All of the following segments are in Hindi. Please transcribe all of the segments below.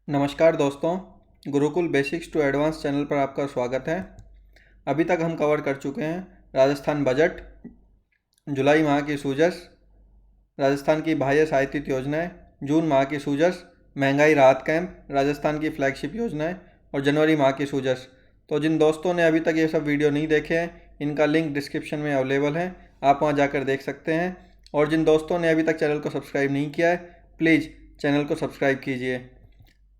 नमस्कार दोस्तों, Gurukul basics to advance channel पर आपका स्वागत है। अभी तक हम कवर कर चुके हैं राजस्थान बजट, जुलाई माह की सूझश, राजस्थान की बाह्य सहायतित योजनाएं, जून माह की सूझश, महंगाई राहत कैंप, राजस्थान की फ्लैगशिप योजनाएं और जनवरी माह की सूझश। तो जिन दोस्तों ने अभी तक ये सब वीडियो नहीं देखे हैं, इनका लिंक डिस्क्रिप्शन में अवेलेबल है, आप वहाँ जाकर देख सकते हैं। और जिन दोस्तों ने अभी तक चैनल को सब्सक्राइब नहीं किया है, प्लीज़ चैनल को सब्सक्राइब कीजिए।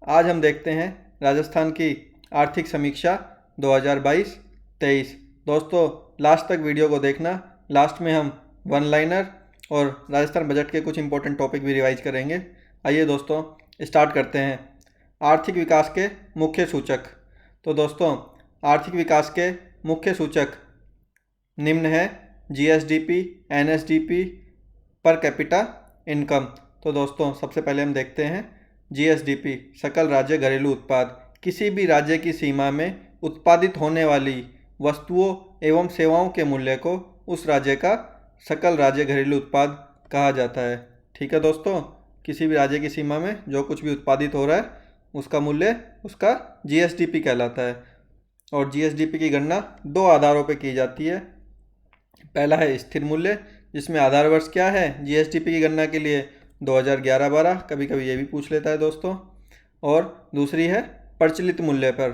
आज हम देखते हैं राजस्थान की आर्थिक समीक्षा 2022-23। दोस्तों, लास्ट तक वीडियो को देखना। लास्ट में हम वन लाइनर और राजस्थान बजट के कुछ इंपॉर्टेंट टॉपिक भी रिवाइज करेंगे। आइए दोस्तों, स्टार्ट करते हैं। आर्थिक विकास के मुख्य सूचक। तो दोस्तों, आर्थिक विकास के मुख्य सूचक निम्न है: GSDP, NSDP, per capita income. तो दोस्तों, सबसे पहले हम देखते हैं जीएसडीपी, सकल राज्य घरेलू उत्पाद। किसी भी राज्य की सीमा में उत्पादित होने वाली वस्तुओं एवं सेवाओं के मूल्य को उस राज्य का सकल राज्य घरेलू उत्पाद कहा जाता है। ठीक है दोस्तों, किसी भी राज्य की सीमा में जो कुछ भी उत्पादित हो रहा है उसका मूल्य उसका जीएसडीपी कहलाता है। और जीएसडीपी की गणना दो आधारों पर की जाती है। पहला है स्थिर मूल्य, जिसमें आधार वर्ष क्या है जीएसडीपी की गणना के लिए 2011-12, कभी कभी ये भी पूछ लेता है दोस्तों। और दूसरी है प्रचलित मूल्य पर।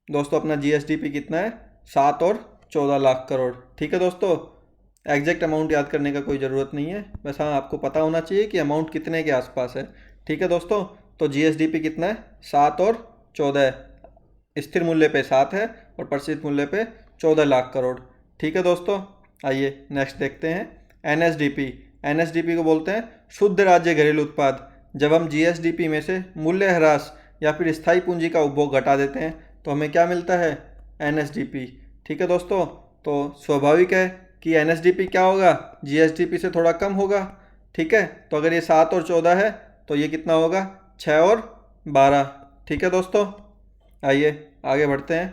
दोस्तों, अपना जीएसडीपी कितना है? 7 और 14 लाख करोड़। ठीक है दोस्तों, एग्जैक्ट अमाउंट याद करने का कोई ज़रूरत नहीं है, बस हाँ आपको पता होना चाहिए कि अमाउंट कितने के आसपास है। ठीक है दोस्तों, तो जीएसडीपी कितना है? 7 और 14 है। स्थिर मूल्य पे 7 है और प्रचलित मूल्य पे 14 लाख करोड़। ठीक है दोस्तों, आइए नेक्स्ट देखते हैं एनएसडीपी। एनएसडीपी को बोलते हैं शुद्ध राज्य घरेलू उत्पाद। जब हम जीएसडीपी में से मूल्य ह्रास या फिर स्थायी पूंजी का उपभोग घटा देते हैं तो हमें क्या मिलता है? एनएसडीपी। ठीक है दोस्तों, तो स्वाभाविक है कि एनएसडीपी क्या होगा? जीएसडीपी से थोड़ा कम होगा। ठीक है, तो अगर ये 7 और 14 है तो ये कितना होगा? 6 और 12। ठीक है दोस्तों, आइए आगे बढ़ते हैं।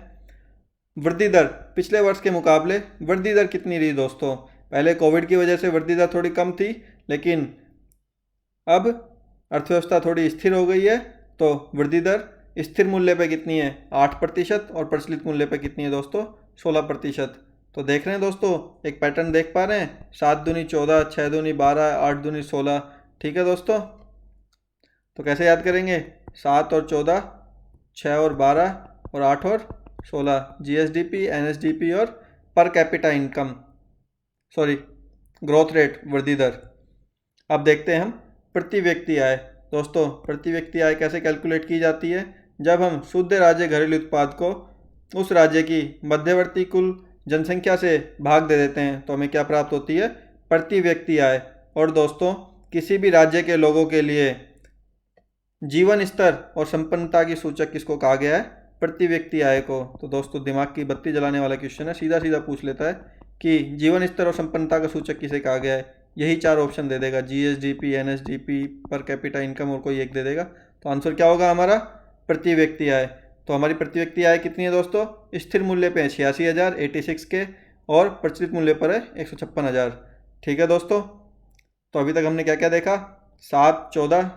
वृद्धि दर पिछले वर्ष के मुकाबले वृद्धि दर कितनी रही दोस्तों? पहले कोविड की वजह से वृद्धि दर थोड़ी कम थी, लेकिन अब अर्थव्यवस्था थोड़ी स्थिर हो गई है, तो वृद्धि दर स्थिर मूल्य पे कितनी है? 8% और प्रचलित मूल्य पे कितनी है दोस्तों? 16%। तो देख रहे हैं दोस्तों, एक पैटर्न देख पा रहे हैं? 7 दूनी 14, 6 दूनी 12, 8 दूनी 16। ठीक है दोस्तों, तो कैसे याद करेंगे? 7 और 14, 6 और 12 और 8 और 16। जीएसडीपी, एनएसडीपी और per capita income, sorry growth rate, वृद्धि दर। अब देखते हैं हम प्रति व्यक्ति आय। दोस्तों, प्रति व्यक्ति आय कैसे कैलकुलेट की जाती है? जब हम शुद्ध राज्य घरेलू उत्पाद को उस राज्य की मध्यवर्ती कुल जनसंख्या से भाग दे देते हैं तो हमें क्या प्राप्त होती है? प्रति व्यक्ति आय। और दोस्तों, किसी भी राज्य के लोगों के लिए जीवन स्तर और संपन्नता की सूचक किसको कहा गया है? प्रति व्यक्ति आय को। तो दोस्तों, दिमाग की बत्ती जलाने वाला क्वेश्चन है, सीधा सीधा पूछ लेता है कि जीवन स्तर और संपन्नता का सूचक किसे कहा गया है। यही 4 ऑप्शन दे देगा, GSDP, NSDP, per capita income और कोई एक दे देगा। तो आंसर क्या होगा हमारा? प्रति व्यक्ति आय। तो हमारी प्रति व्यक्ति आय कितनी है दोस्तों? स्थिर मूल्य पे है 86,000, 86 के, और प्रचलित मूल्य पर है 156,000। ठीक है दोस्तों, तो अभी तक हमने क्या क्या देखा? 7, 14,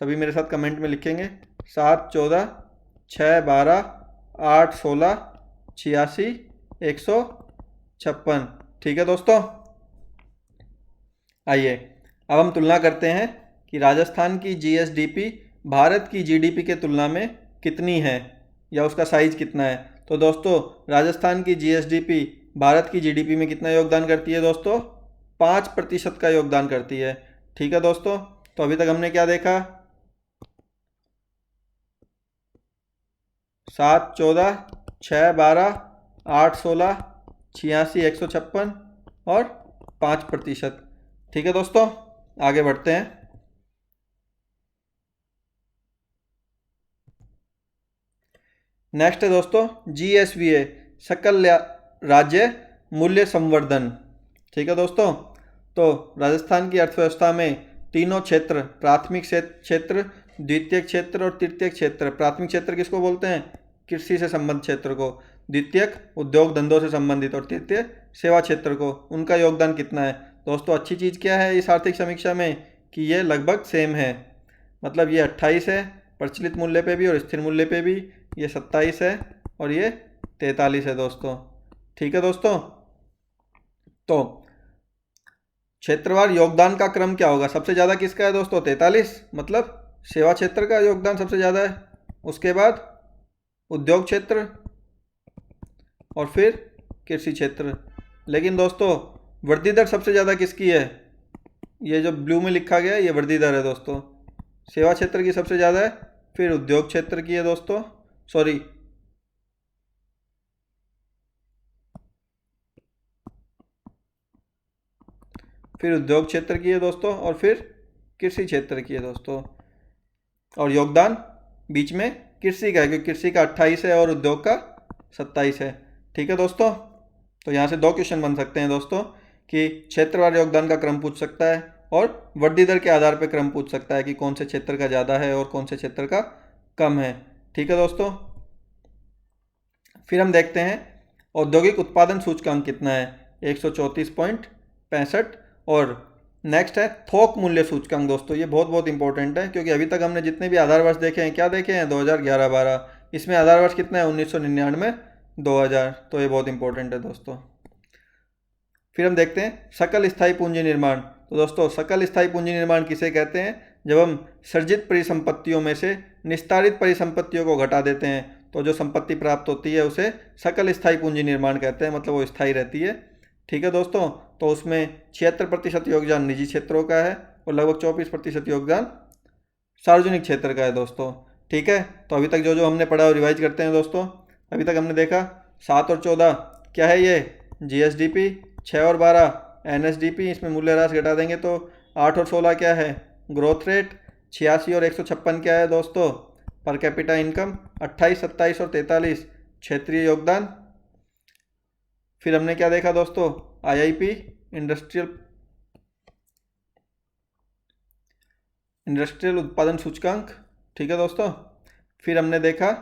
सभी मेरे साथ कमेंट में लिखेंगे। 7, 14, 6, 12, 8, 16, 86, 156। ठीक है दोस्तों, आइए अब हम तुलना करते हैं कि राजस्थान की जीएसडीपी भारत की जीडीपी के तुलना में कितनी है या उसका साइज कितना है। तो दोस्तों, राजस्थान की जीएसडीपी भारत की जीडीपी में कितना योगदान करती है दोस्तों? 5% का योगदान करती है। ठीक है दोस्तों, तो अभी तक हमने क्या देखा? 7, 14, 6, 12, 8, 16, 86, 156 और 5%। ठीक है दोस्तों, आगे बढ़ते हैं। नेक्स्ट है दोस्तों जीएसवीए, सकल राज्य मूल्य संवर्धन। ठीक है दोस्तों, तो राजस्थान की अर्थव्यवस्था में तीनों क्षेत्र, प्राथमिक क्षेत्र, द्वितीयक क्षेत्र और तृतीयक क्षेत्र। प्राथमिक क्षेत्र किसको बोलते हैं? कृषि से संबंधित क्षेत्र को। द्वितीयक उद्योग धंधों से संबंधित, और तृतीय सेवा क्षेत्र को। उनका योगदान कितना है दोस्तों? अच्छी चीज़ क्या है इस आर्थिक समीक्षा में कि ये लगभग सेम है। मतलब ये 28 है प्रचलित मूल्य पे भी और स्थिर मूल्य पे भी, ये 27 है और ये 43 है दोस्तों। ठीक है दोस्तों, तो क्षेत्रवार योगदान का क्रम क्या होगा? सबसे ज़्यादा किसका है दोस्तों? 43, मतलब सेवा क्षेत्र का योगदान सबसे ज़्यादा है, उसके बाद उद्योग क्षेत्र और फिर कृषि क्षेत्र। लेकिन दोस्तों वृद्धि दर सबसे ज़्यादा किसकी है? ये जो ब्लू में लिखा गया है ये वृद्धि दर है दोस्तों। सेवा क्षेत्र की सबसे ज़्यादा है, फिर उद्योग क्षेत्र की है दोस्तों, सॉरी फिर उद्योग क्षेत्र की है दोस्तों और फिर कृषि क्षेत्र की है दोस्तों। और योगदान बीच में कृषि का है क्योंकि कृषि का 28 है और उद्योग का 27 है। ठीक है दोस्तों, तो यहाँ से 2 क्वेश्चन बन सकते हैं दोस्तों कि क्षेत्रवार योगदान का क्रम पूछ सकता है और वृद्धि दर के आधार पर क्रम पूछ सकता है कि कौन से क्षेत्र का ज़्यादा है और कौन से क्षेत्र का कम है। ठीक है दोस्तों, फिर हम देखते हैं औद्योगिक उत्पादन सूचकांक कितना है, 134.65। और नेक्स्ट है थोक मूल्य सूचकांक। दोस्तों ये बहुत बहुत इंपॉर्टेंट है क्योंकि अभी तक हमने जितने भी आधार वर्ष देखे हैं क्या देखे हैं? 2011-12, इसमें आधार वर्ष कितना है? 1999 2000, तो ये बहुत इंपॉर्टेंट है दोस्तों। फिर हम देखते हैं सकल स्थायी पूंजी निर्माण। तो दोस्तों सकल स्थायी पूंजी निर्माण किसे कहते हैं? जब हम सृजित परिसंपत्तियों में से निस्तारित परिसंपत्तियों को घटा देते हैं तो जो संपत्ति प्राप्त होती है उसे सकल स्थायी पूंजी निर्माण कहते हैं, मतलब वो स्थायी रहती है। ठीक है दोस्तों, तो उसमें 76% योगदान निजी क्षेत्रों का है और लगभग 24% योगदान सार्वजनिक क्षेत्र का है दोस्तों। ठीक है, तो अभी तक जो जो हमने पढ़ा वो रिवाइज करते हैं दोस्तों। अभी तक हमने देखा 7 और 14 क्या है? ये जीएसडीपी, 6 और 12 एनएसडीपी, इसमें मूल्य ह्रास घटा देंगे तो 8 और 16 क्या है? Growth rate. 86 और 156 क्या है दोस्तों? Per capita income. 28, 27 और 43 क्षेत्रीय योगदान। फिर हमने क्या देखा दोस्तों? आईआईपी इंडस्ट्रियल उत्पादन सूचकांक। ठीक है दोस्तों, फिर हमने देखा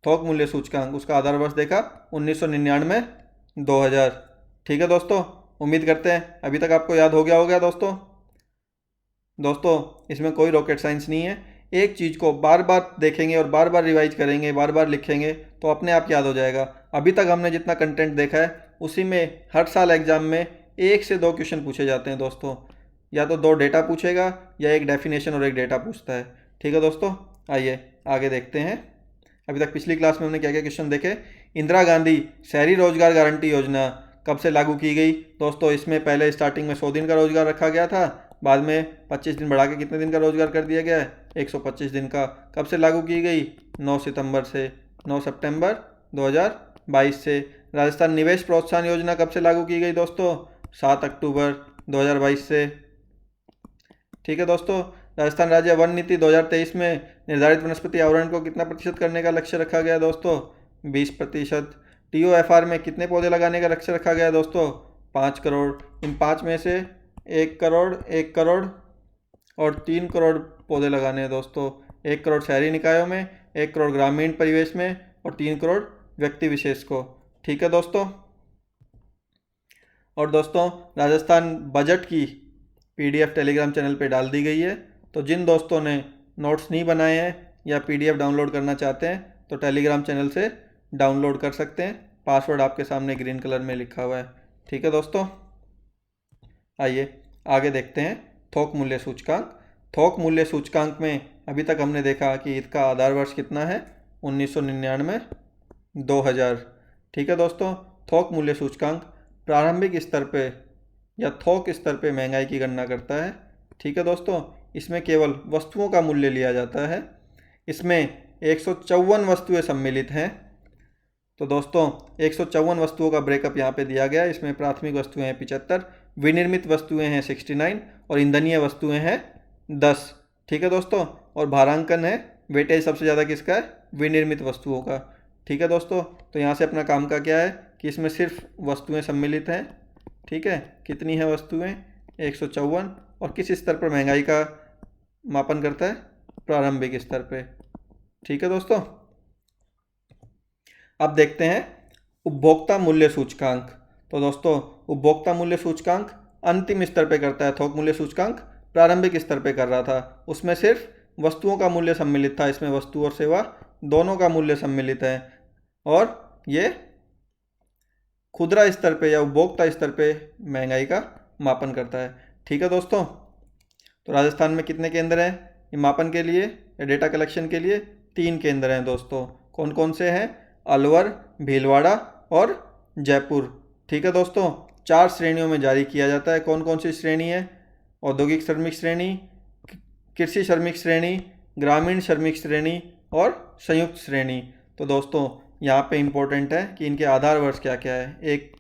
थोक मूल्य सूचकांक, उसका आधार वर्ष देखा 1999 2000। ठीक है दोस्तों, उम्मीद करते हैं अभी तक आपको याद हो गया होगा दोस्तों। दोस्तों इसमें कोई रॉकेट साइंस नहीं है, एक चीज़ को बार बार देखेंगे और बार बार रिवाइज करेंगे, बार बार लिखेंगे तो अपने आप याद हो जाएगा। अभी तक हमने जितना कंटेंट देखा है उसी में हर साल एग्जाम में 1 से 2 क्वेश्चन पूछे जाते हैं दोस्तों, या तो 2 डेटा पूछेगा या एक डेफिनेशन और एक डेटा पूछता है। ठीक है दोस्तों, आइए आगे देखते हैं। अभी तक पिछली क्लास में हमने क्या क्या क्वेश्चन देखे। इंदिरा गांधी शहरी रोजगार गारंटी योजना कब से लागू की गई? दोस्तों इसमें पहले स्टार्टिंग में 100 दिन का रोजगार रखा गया था, बाद में 25 दिन बढ़ा के कितने दिन का रोजगार कर दिया गया है? 125 दिन का। कब से लागू की गई? 9 सितंबर से, 9 सितंबर 2022 से। राजस्थान निवेश प्रोत्साहन योजना कब से लागू की गई दोस्तों? 7 अक्टूबर 2022 से। ठीक है दोस्तों, राजस्थान राज्य वन नीति 2023 में निर्धारित वनस्पति आवरण को कितना प्रतिशत करने का लक्ष्य रखा गया दोस्तों? 20%। टीओएफआर में कितने पौधे लगाने का लक्ष्य रखा गया दोस्तों? 5 करोड़। इन 5 में से 1 करोड़, 1 करोड़ और 3 करोड़ पौधे लगाने हैं दोस्तों। 1 करोड़ शहरी निकायों में, 1 करोड़ ग्रामीण परिवेश में और 3 करोड़ व्यक्ति विशेष को। ठीक है दोस्तों, और दोस्तों राजस्थान बजट की पीडीएफ टेलीग्राम चैनल पे डाल दी गई है, तो जिन दोस्तों ने नोट्स नहीं बनाए हैं या पीडीएफ डाउनलोड करना चाहते हैं तो टेलीग्राम चैनल से डाउनलोड कर सकते हैं। पासवर्ड आपके सामने ग्रीन कलर में लिखा हुआ है। ठीक है दोस्तों, आइए आगे देखते हैं थोक मूल्य सूचकांक। थोक मूल्य सूचकांक में अभी तक हमने देखा कि इसका आधार वर्ष कितना है? 1999 2000। ठीक है दोस्तों, थोक मूल्य सूचकांक प्रारंभिक स्तर पे या थोक स्तर पे महंगाई की गणना करता है। ठीक है दोस्तों, इसमें केवल वस्तुओं का मूल्य लिया जाता है। इसमें 154 वस्तुएं सम्मिलित हैं। तो दोस्तों 154 वस्तुओं का ब्रेकअप यहाँ पे दिया गया है। इसमें प्राथमिक वस्तुएं हैं 75, विनिर्मित वस्तुएं हैं 69 और ईंधनीय वस्तुएं हैं 10। ठीक है दोस्तों, और भारांकन है, वेटेज सबसे ज़्यादा किसका है? विनिर्मित वस्तुओं का। ठीक है दोस्तों, तो यहाँ से अपना काम का क्या है कि इसमें सिर्फ वस्तुएं सम्मिलित हैं। ठीक है, कितनी है वस्तुएं? 154। और किस स्तर पर महंगाई का मापन करता है? प्रारंभिक स्तर पे। ठीक है दोस्तों, अब देखते हैं उपभोक्ता मूल्य सूचकांक। तो दोस्तों उपभोक्ता मूल्य सूचकांक अंतिम स्तर पे करता है, थोक मूल्य सूचकांक प्रारंभिक स्तर पे कर रहा था, उसमें सिर्फ वस्तुओं का मूल्य सम्मिलित था, इसमें वस्तु और सेवा दोनों का मूल्य सम्मिलित है। और ये खुदरा स्तर पे या उपभोक्ता स्तर पे महंगाई का मापन करता है। ठीक है दोस्तों, तो राजस्थान में कितने केंद्र हैं ये मापन के लिए या डेटा कलेक्शन के लिए? 3 केंद्र हैं दोस्तों। कौन कौन से हैं? अलवर, भीलवाड़ा और जयपुर। ठीक है दोस्तों, 4 श्रेणियों में जारी किया जाता है। कौन कौन सी श्रेणी है? औद्योगिक श्रमिक श्रेणी, कृषि श्रमिक श्रेणी, ग्रामीण श्रमिक श्रेणी और संयुक्त श्रेणी। तो दोस्तों यहाँ पे इम्पोर्टेंट है कि इनके आधार वर्ष क्या क्या है, एक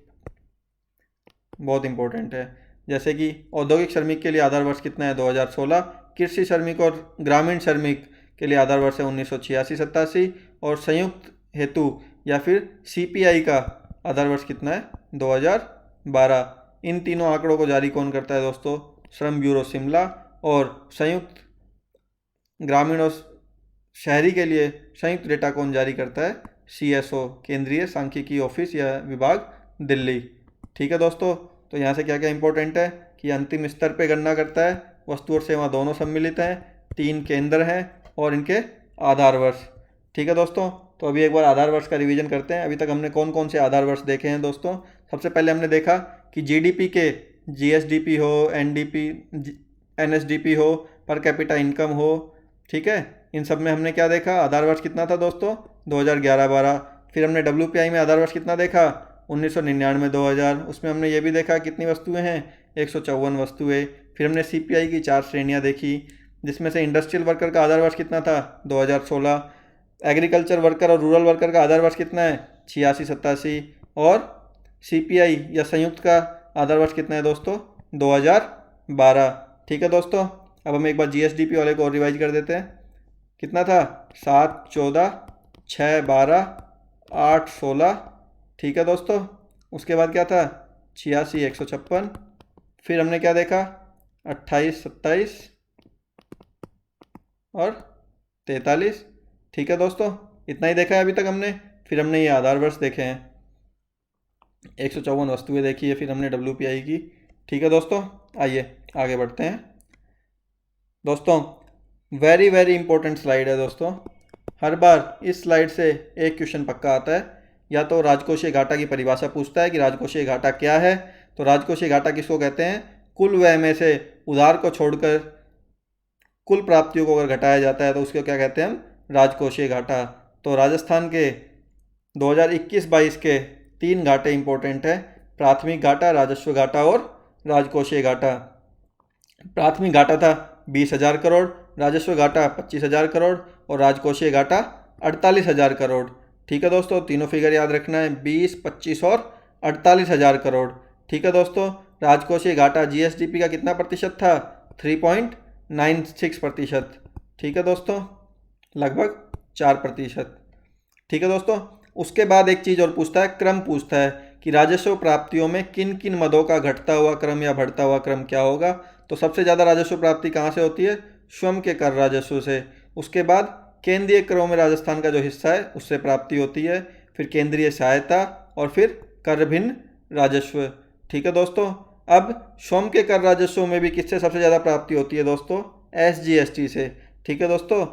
बहुत इम्पोर्टेंट है। जैसे कि औद्योगिक श्रमिक के लिए आधार वर्ष कितना है? 2016। कृषि श्रमिक और ग्रामीण श्रमिक के लिए आधार वर्ष है 1986-87 और संयुक्त हेतु या फिर सीपीआई का आधार वर्ष कितना है? 2012। इन तीनों आंकड़ों को जारी कौन करता है दोस्तों? श्रम ब्यूरो शिमला। और संयुक्त ग्रामीण और शहरी के लिए संयुक्त डेटा कौन जारी करता है? सीएसओ, केंद्रीय सांख्यिकी ऑफिस या विभाग, दिल्ली। ठीक है दोस्तों, तो यहाँ से क्या क्या इंपॉर्टेंट है कि अंतिम स्तर पे गणना करता है, वस्तु और सेवा दोनों सम्मिलित हैं, 3 केंद्र हैं और इनके आधार वर्ष। ठीक है दोस्तों, तो अभी एक बार आधार वर्ष का रिवीजन करते हैं। अभी तक हमने कौन कौन से आधार वर्ष देखे हैं दोस्तों? सबसे पहले हमने देखा कि जीडीपी के जीएसडीपी हो, एनडीपी, एनएसडीपी हो, पर कैपिटा इनकम हो, ठीक है, इन सब में हमने क्या देखा? आधार वर्ष कितना था दोस्तों? 2011-12। फिर हमने डब्ल्यूपीआई में आधार वर्ष कितना देखा? 1999-2000। उसमें हमने ये भी देखा कितनी वस्तुएं हैं? 154 वस्तुएं। फिर हमने सीपीआई की 4 श्रेणियां देखी, जिसमें से इंडस्ट्रियल वर्कर का आधार वर्ष कितना था? 2016। एग्रीकल्चर वर्कर और रूरल वर्कर का आधार वर्ष कितना है? 86-87। और सीपीआई या संयुक्त का आधार वर्ष कितना है दोस्तों? 2012। ठीक है दोस्तों, अब हम एक बार जीएसडीपी वाले को और रिवाइज कर देते हैं। कितना था? 7-14, 6-12, 8-16। ठीक है दोस्तों, उसके बाद क्या था? 86-156। फिर हमने क्या देखा? 28-27 और 43। ठीक है दोस्तों, इतना ही देखा है अभी तक हमने। फिर हमने ये आधार वर्ष देखे हैं, 154 वस्तुएं देखी है फिर हमने डब्ल्यूपीआई की। ठीक है दोस्तों, आइए आगे बढ़ते हैं। दोस्तों वेरी वेरी इंपॉर्टेंट स्लाइड है दोस्तों। हर बार इस स्लाइड से एक क्वेश्चन पक्का आता है। या तो राजकोषीय घाटा की परिभाषा पूछता है कि राजकोषीय घाटा क्या है। तो राजकोषीय घाटा किसको कहते हैं? कुल व्यय में से उधार को छोड़कर कुल प्राप्तियों को अगर घटाया जाता है तो उसको क्या कहते हैं हम? राजकोषीय घाटा। तो राजस्थान के 2021-22 के 3 घाटे इंपॉर्टेंट है, प्राथमिक घाटा, राजस्व घाटा और राजकोषीय घाटा। प्राथमिक घाटा था 20,000 करोड़, राजस्व घाटा 25,000 करोड़ और राजकोषीय घाटा 48,000 करोड़। ठीक है दोस्तों, तीनों फिगर याद रखना है, 20, 25 और 48,000 करोड़। ठीक है दोस्तों, राजकोषीय घाटा जीएसडीपी का कितना प्रतिशत था? 3.96%। ठीक है दोस्तों, लगभग 4%। ठीक है दोस्तों, उसके बाद एक चीज़ और पूछता है, क्रम पूछता है कि राजस्व प्राप्तियों में किन किन मदों का घटता हुआ क्रम या बढ़ता हुआ क्रम क्या होगा। तो सबसे ज़्यादा राजस्व प्राप्ति कहाँ से होती है? श्रम के कर राजस्व से। उसके बाद केंद्रीय करों में राजस्थान का जो हिस्सा है उससे प्राप्ति होती है। फिर केंद्रीय सहायता और फिर कर भिन्न राजस्व। ठीक है दोस्तों, अब श्रम के कर राजस्व में भी किससे सबसे ज़्यादा प्राप्ति होती है दोस्तों? एसजीएसटी से। ठीक है दोस्तों,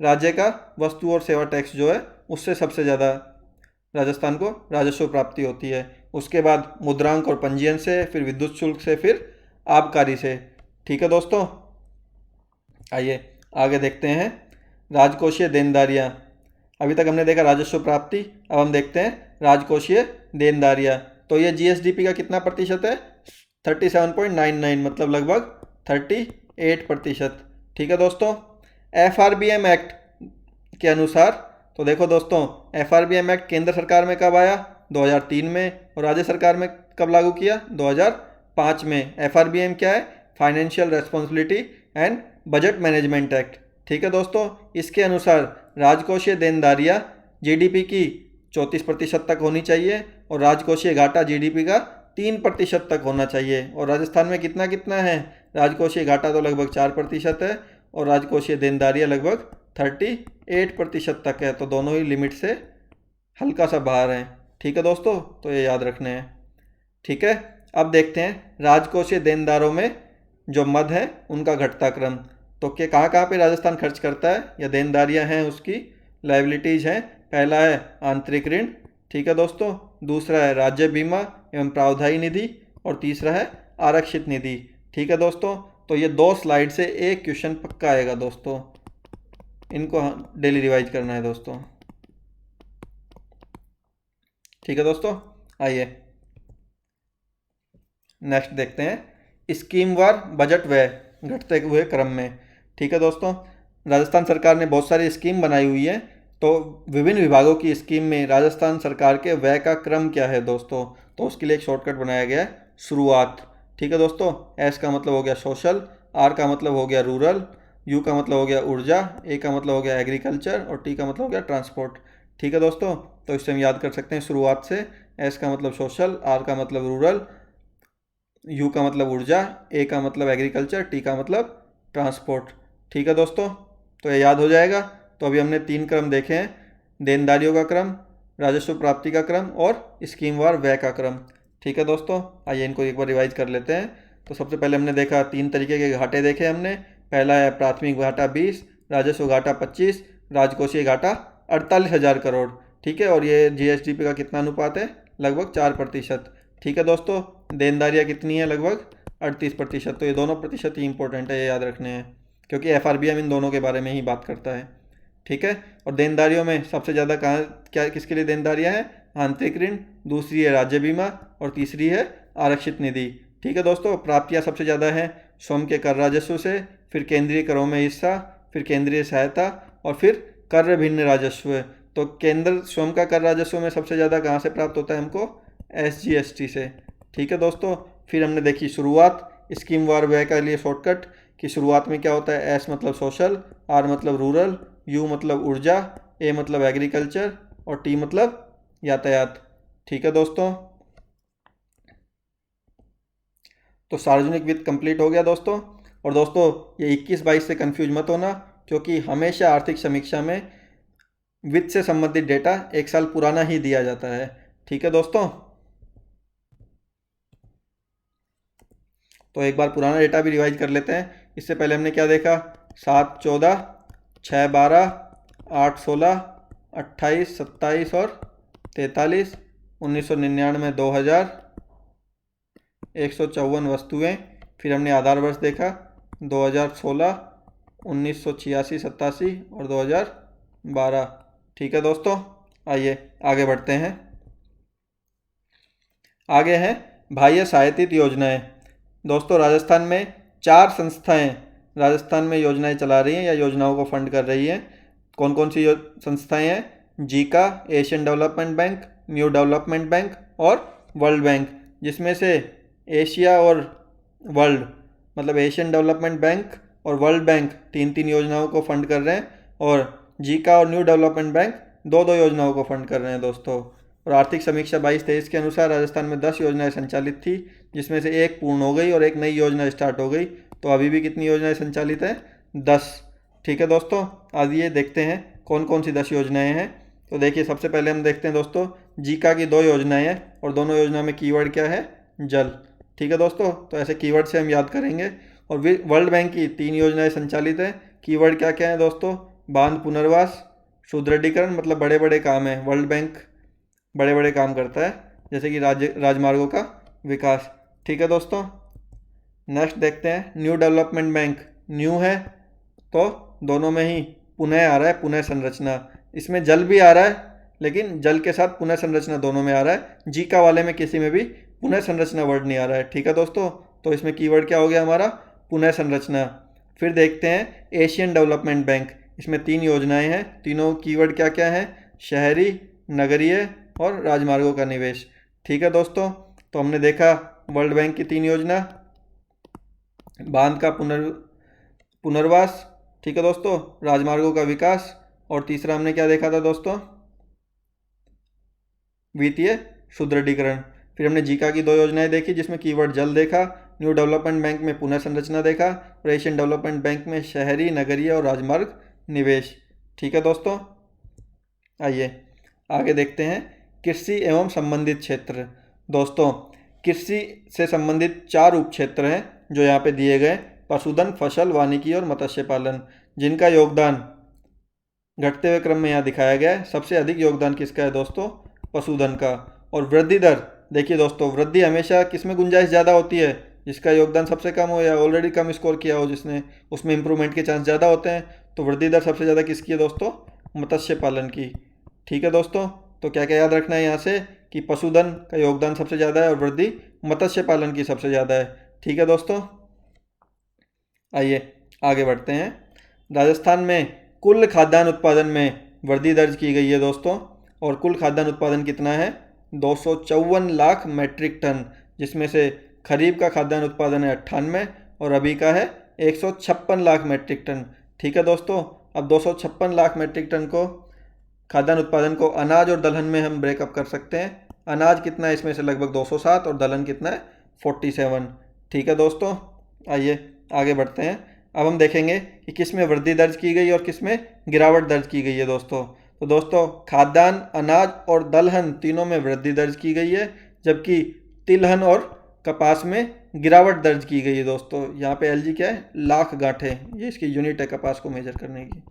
राज्य का वस्तु और सेवा टैक्स जो है उससे सबसे ज़्यादा राजस्थान को राजस्व प्राप्ति होती है। उसके बाद मुद्रांक और पंजीयन से, फिर विद्युत शुल्क से, फिर आबकारी से। ठीक है दोस्तों, आइए आगे देखते हैं राजकोषीय देनदारियाँ। अभी तक हमने देखा राजस्व प्राप्ति, अब हम देखते हैं राजकोषीय देनदारियाँ। तो ये जीएसडीपी का कितना प्रतिशत है? 37.99, मतलब लगभग 38%। ठीक है दोस्तों, एफआरबीएम एक्ट के अनुसार, तो देखो दोस्तों, एफआरबीएम एक्ट केंद्र सरकार में कब आया? 2003 में। और राज्य सरकार में कब लागू किया? 2005 में। एफआरबीएम क्या है? Financial responsibility and budget management act. ठीक है दोस्तों, इसके अनुसार राजकोषीय देनदारियाँ जीडीपी की 34% तक होनी चाहिए और राजकोषीय घाटा जीडीपी का 3% तक होना चाहिए। और राजस्थान में कितना कितना है? राजकोषीय घाटा तो लगभग 4% है और राजकोषीय देनदारियाँ लगभग 38% तक है। तो दोनों ही लिमिट से हल्का सा बाहर हैं। ठीक है दोस्तों, तो ये याद रखने हैं। ठीक है, अब देखते हैं राजकोषीय देनदारों में जो मद है उनका घटता क्रम। तो क्या कहाँ पे राजस्थान खर्च करता है या देनदारियाँ हैं उसकी, लाइबिलिटीज़ हैं। पहला है आंतरिक ऋण, ठीक है दोस्तों, दूसरा है राज्य बीमा एवं प्रावधायी निधि, और तीसरा है आरक्षित निधि, ठीक है दोस्तों। तो ये 2 स्लाइड से एक क्वेश्चन पक्का आएगा दोस्तों, इनको डेली रिवाइज करना है दोस्तों, ठीक है दोस्तों। आइए नेक्स्ट देखते हैं स्कीम वार बजट व्यय घटते हुए क्रम में, ठीक है दोस्तों। राजस्थान सरकार ने बहुत सारी स्कीम बनाई हुई है, तो विभिन्न विभागों की स्कीम में राजस्थान सरकार के व्यय का क्रम क्या है दोस्तों, तो उसके लिए एक शॉर्टकट बनाया गया है, शुरुआत, ठीक है दोस्तों। एस का मतलब हो गया सोशल, आर का मतलब हो गया रूरल, यू का मतलब हो गया ऊर्जा, ए का मतलब हो गया एग्रीकल्चर, और टी का मतलब हो गया ट्रांसपोर्ट, ठीक है दोस्तों। तो इससे हम याद कर सकते हैं शुरुआत से, एस का मतलब सोशल, आर का मतलब रूरल, यू का मतलब ऊर्जा, ए का मतलब एग्रीकल्चर, टी का मतलब ट्रांसपोर्ट, ठीक है दोस्तों। तो ये याद हो जाएगा। तो अभी हमने 3 क्रम देखे हैं, देनदारियों का क्रम, राजस्व प्राप्ति का क्रम और स्कीमवार व्यय का क्रम, ठीक है दोस्तों। आइए इनको एक बार रिवाइज कर लेते हैं। तो सबसे पहले हमने देखा 3 तरीके के घाटे देखे हमने। पहला है प्राथमिक घाटा 20, राजस्व घाटा 25, राजकोषीय घाटा 48,000 करोड़, ठीक है। और ये जीएसडीपी का कितना अनुपात है, लगभग 4%, ठीक है दोस्तों। देनदारियाँ कितनी है, लगभग 38%। तो ये दोनों प्रतिशत ही इंपॉर्टेंट है, ये याद रखने हैं, क्योंकि एफआरबीएम इन दोनों के बारे में ही बात करता है, ठीक है। और देनदारियों में सबसे ज़्यादा कहाँ क्या किसके लिए देनदारियाँ हैं, आंतरिक ऋण, दूसरी है राज्य बीमा, और तीसरी है आरक्षित निधि, ठीक है दोस्तों। प्राप्तियाँ सबसे ज़्यादा हैं स्वयं के कर राजस्व से, फिर केंद्रीय करों में हिस्सा, फिर केंद्रीय सहायता, और फिर कर भिन्न राजस्व। तो केंद्र स्वयं का कर राजस्व में सबसे ज़्यादा कहाँ से प्राप्त होता है हमको, SGST से, ठीक है दोस्तों। फिर हमने देखी शुरुआत, स्कीम वार व्यय के लिए शॉर्टकट कि शुरुआत में क्या होता है, एस मतलब सोशल, आर मतलब रूरल, यू मतलब ऊर्जा, ए मतलब एग्रीकल्चर, और टी मतलब यातायात, ठीक है दोस्तों। तो सार्वजनिक वित्त कंप्लीट हो गया दोस्तों। और दोस्तों ये 21-22 से कंफ्यूज मत होना, क्योंकि हमेशा आर्थिक समीक्षा में वित्त से संबंधित डेटा 1 साल पुराना ही दिया जाता है, ठीक है दोस्तों। तो एक बार पुराना डेटा भी रिवाइज कर लेते हैं। इससे पहले हमने क्या देखा, 7-14, 6-12, 8-16, 28, 27 और 43, 1999, 2000, 154 वस्तुएं। फिर हमने आधार वर्ष देखा 2016, 1986, 87 और 2012, ठीक है दोस्तों। आइए आगे बढ़ते हैं। आगे हैं बाह्य सहायतित योजनाएं। दोस्तों राजस्थान में 4 संस्थाएं राजस्थान में योजनाएं चला रही हैं या योजनाओं को फंड कर रही हैं। कौन कौन सी संस्थाएं हैं, Zika, Asian development bank, new development bank और वर्ल्ड बैंक, जिसमें से एशिया और वर्ल्ड मतलब एशियन डेवलपमेंट बैंक और वर्ल्ड बैंक 3-3 योजनाओं को फंड कर रहे हैं, और जीका और न्यू डेवलपमेंट बैंक 2-2 योजनाओं को फंड कर रहे हैं दोस्तों। और आर्थिक समीक्षा 22-23 के अनुसार राजस्थान में 10 योजनाएं संचालित थी, जिसमें से एक पूर्ण हो गई और एक नई योजना स्टार्ट हो गई। तो अभी भी कितनी योजनाएं संचालित हैं, 10, ठीक है दोस्तों। आज ये देखते हैं कौन कौन सी 10 योजनाएं हैं। तो देखिए सबसे पहले हम देखते हैं दोस्तों, जीका की 2 योजनाएं हैं और दोनों योजना में कीवर्ड क्या है, जल, ठीक है दोस्तों। तो ऐसे कीवर्ड से हम याद करेंगे। और वर्ल्ड बैंक की 3 योजनाएं संचालित हैं, कीवर्ड क्या क्या है दोस्तों, बांध पुनर्वास, सुदृढ़ीकरण, मतलब बड़े बड़े काम हैं, वर्ल्ड बैंक बड़े बड़े काम करता है, जैसे कि राजमार्गों का विकास, ठीक है दोस्तों। नेक्स्ट देखते हैं न्यू डेवलपमेंट बैंक, न्यू है तो दोनों में ही पुनः आ रहा है, पुनः संरचना, इसमें जल भी आ रहा है लेकिन जल के साथ पुनः संरचना दोनों में आ रहा है। जीका वाले में किसी में भी पुनः संरचना वर्ड नहीं आ रहा है, ठीक है दोस्तों। तो इसमें कीवर्ड क्या हो गया हमारा, पुनः संरचना। फिर देखते हैं एशियन डेवलपमेंट बैंक, इसमें 3 योजनाएं हैं, तीनों कीवर्ड क्या क्या है, शहरी, नगरीय और राजमार्गों का निवेश, ठीक है दोस्तों। तो हमने देखा वर्ल्ड बैंक की 3 योजना, बांध का पुनर्वास, ठीक है दोस्तों, राजमार्गों का विकास, और तीसरा हमने क्या देखा था दोस्तों, वित्तीय सुदृढ़ीकरण। फिर हमने जीका की 2 योजनाएं देखी, जिसमें कीवर्ड जल देखा, न्यू डेवलपमेंट बैंक में पुनः संरचना देखा, और एशियन डेवलपमेंट बैंक में शहरी, नगरीय और राजमार्ग निवेश, ठीक है दोस्तों। आइए आगे देखते हैं कृषि एवं संबंधित क्षेत्र। दोस्तों कृषि से संबंधित 4 उप क्षेत्र हैं जो यहाँ पे दिए गए, पशुधन, फसल, वानिकी और मत्स्य पालन, जिनका योगदान घटते हुए क्रम में यहाँ दिखाया गया है। सबसे अधिक योगदान किसका है दोस्तों? पशुधन का। और वृद्धि दर, देखिए दोस्तों, वृद्धि हमेशा किसमें गुंजाइश ज़्यादा होती है? जिसका योगदान सबसे कम हो या ऑलरेडी कम स्कोर किया हो जिसने, उसमें इंप्रूवमेंट के चांस ज़्यादा होते हैं। तो वृद्धि दर सबसे ज़्यादा किसकी है दोस्तों? मत्स्य पालन की। ठीक है दोस्तों, तो क्या क्या याद रखना है यहाँ से कि पशुधन का योगदान सबसे ज़्यादा है और वृद्धि मत्स्य पालन की सबसे ज़्यादा है। ठीक है दोस्तों, आइए आगे बढ़ते हैं। राजस्थान में कुल खाद्यान्न उत्पादन में वृद्धि दर्ज की गई है दोस्तों, और कुल खाद्यान्न उत्पादन कितना है? 254 लाख मैट्रिक टन, जिसमें से खरीफ का खाद्यान्न उत्पादन है 98 और रबी का है 156 लाख मैट्रिक टन। ठीक है दोस्तों, अब 256 लाख मैट्रिक टन को खाद्यान्न उत्पादन को अनाज और दलहन में हम ब्रेकअप कर सकते हैं। अनाज कितना है इसमें से? लगभग 207, और दलहन कितना है? 47। ठीक है दोस्तों, आइए आगे बढ़ते हैं। अब हम देखेंगे कि किस में वृद्धि दर्ज की गई और किस में गिरावट दर्ज की गई है दोस्तों। तो दोस्तों, खाद्यान्न, अनाज और दलहन तीनों में वृद्धि दर्ज की गई है, जबकि तिलहन और कपास में गिरावट दर्ज की गई है दोस्तों। यहाँ पे एलजी क्या है? लाख गांठें, ये इसकी यूनिट है कपास को मेजर करने की।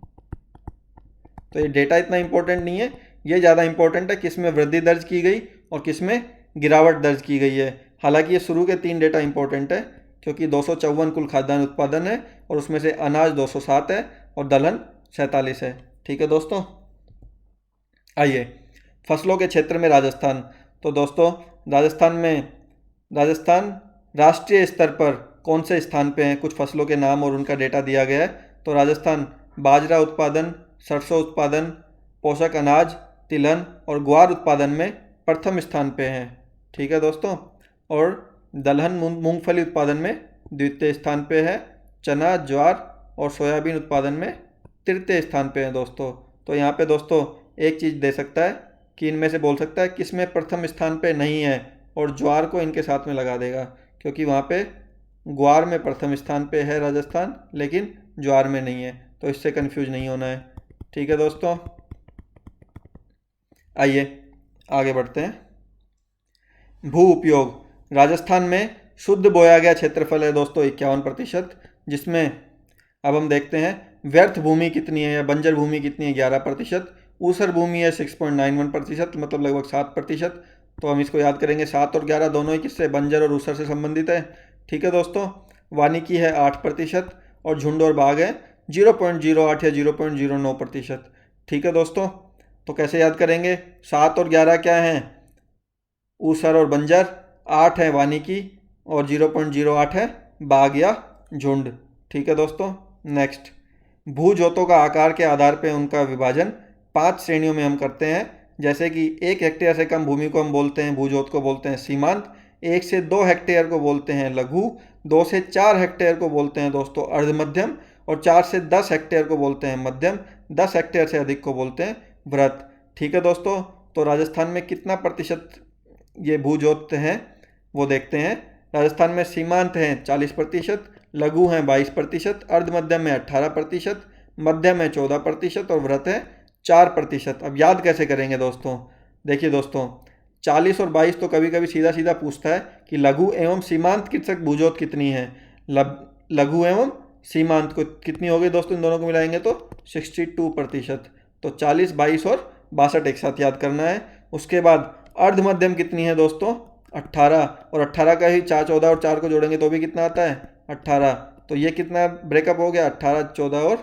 तो ये डेटा इतना इंपॉर्टेंट नहीं है, ये ज़्यादा इंपॉर्टेंट है किस में वृद्धि दर्ज की गई और किस में गिरावट दर्ज की गई है। हालांकि ये शुरू के 3 डेटा इंपॉर्टेंट है, क्योंकि 254 कुल खाद्यान्न उत्पादन है और उसमें से अनाज 207 है और दलहन 47 है। ठीक है दोस्तों, आइए फसलों के क्षेत्र में राजस्थान। तो दोस्तों, राजस्थान राष्ट्रीय स्तर पर कौन से स्थान पे हैं? कुछ फसलों के नाम और उनका डेटा दिया गया है। तो राजस्थान बाजरा उत्पादन, सरसों उत्पादन, पोषक अनाज, तिलहन और ग्वार उत्पादन में प्रथम स्थान पे हैं। ठीक है दोस्तों, और दलहन मूंगफली उत्पादन में द्वितीय स्थान पे है। चना, ज्वार और सोयाबीन उत्पादन में तृतीय स्थान पे है दोस्तों। तो यहाँ पे दोस्तों एक चीज़ दे सकता है कि इनमें से बोल सकता है किस में प्रथम स्थान पे नहीं है, और ज्वार को इनके साथ में लगा देगा, क्योंकि वहाँ पे ग्वार में प्रथम स्थान पे है राजस्थान, लेकिन ज्वार में नहीं है। तो इससे कंफ्यूज नहीं होना है। ठीक है दोस्तों, आइए आगे बढ़ते हैं। भू उपयोग, राजस्थान में शुद्ध बोया गया क्षेत्रफल है दोस्तों 51%, जिसमें अब हम देखते हैं व्यर्थ भूमि कितनी है या बंजर भूमि कितनी है? 11%। ऊसर भूमि है 6.91%, मतलब लगभग 7%। तो हम इसको याद करेंगे, 7 और 11 दोनों ही किससे? बंजर और ऊसर से संबंधित है। ठीक है दोस्तों, वानिकी है 8% और झुंड और बाग है 0.08 या 0.09%। ठीक है दोस्तों, तो कैसे याद करेंगे? 7 और 11 क्या हैं? ऊसर और बंजर। 8 है वानिकी और 0.08 है बाग या झुंड। ठीक है दोस्तों, नेक्स्ट, भू जोतों का आकार के आधार पर उनका विभाजन 5 श्रेणियों में हम करते हैं। जैसे कि 1 हेक्टेयर से कम भूमि को हम बोलते हैं, भूजोत को बोलते हैं सीमांत। 1 से 2 हेक्टेयर को बोलते हैं लघु। 2 से 4 हेक्टेयर को बोलते हैं दोस्तों अर्धमध्यम, और 4 से 10 हेक्टेयर को बोलते हैं मध्यम। 10 हेक्टेयर से अधिक को बोलते हैं वृहत। ठीक है दोस्तों, तो राजस्थान में कितना प्रतिशत ये भूजोत हैं वो देखते हैं। राजस्थान में सीमांत हैं 40%, लघु हैं 22%, अर्धमध्यम है 18%, मध्यम है 14% और वृहत है 4%। अब याद कैसे करेंगे दोस्तों? देखिए दोस्तों, 40 और 22 तो कभी कभी सीधा सीधा पूछता है कि लघु एवं सीमांत कृषक भूजोत कितनी है। लघु एवं सीमांत को कितनी हो गई दोस्तों? इन दोनों को मिलाएंगे तो 62%। तो 40, 22 और 62 एक साथ याद करना है। उसके बाद अर्धमध्यम कितनी है दोस्तों? 18, और 18 का ही 4, 14 और 4 को जोड़ेंगे तो भी कितना आता है? 18। तो ये कितना ब्रेकअप हो गया? 18, 14 और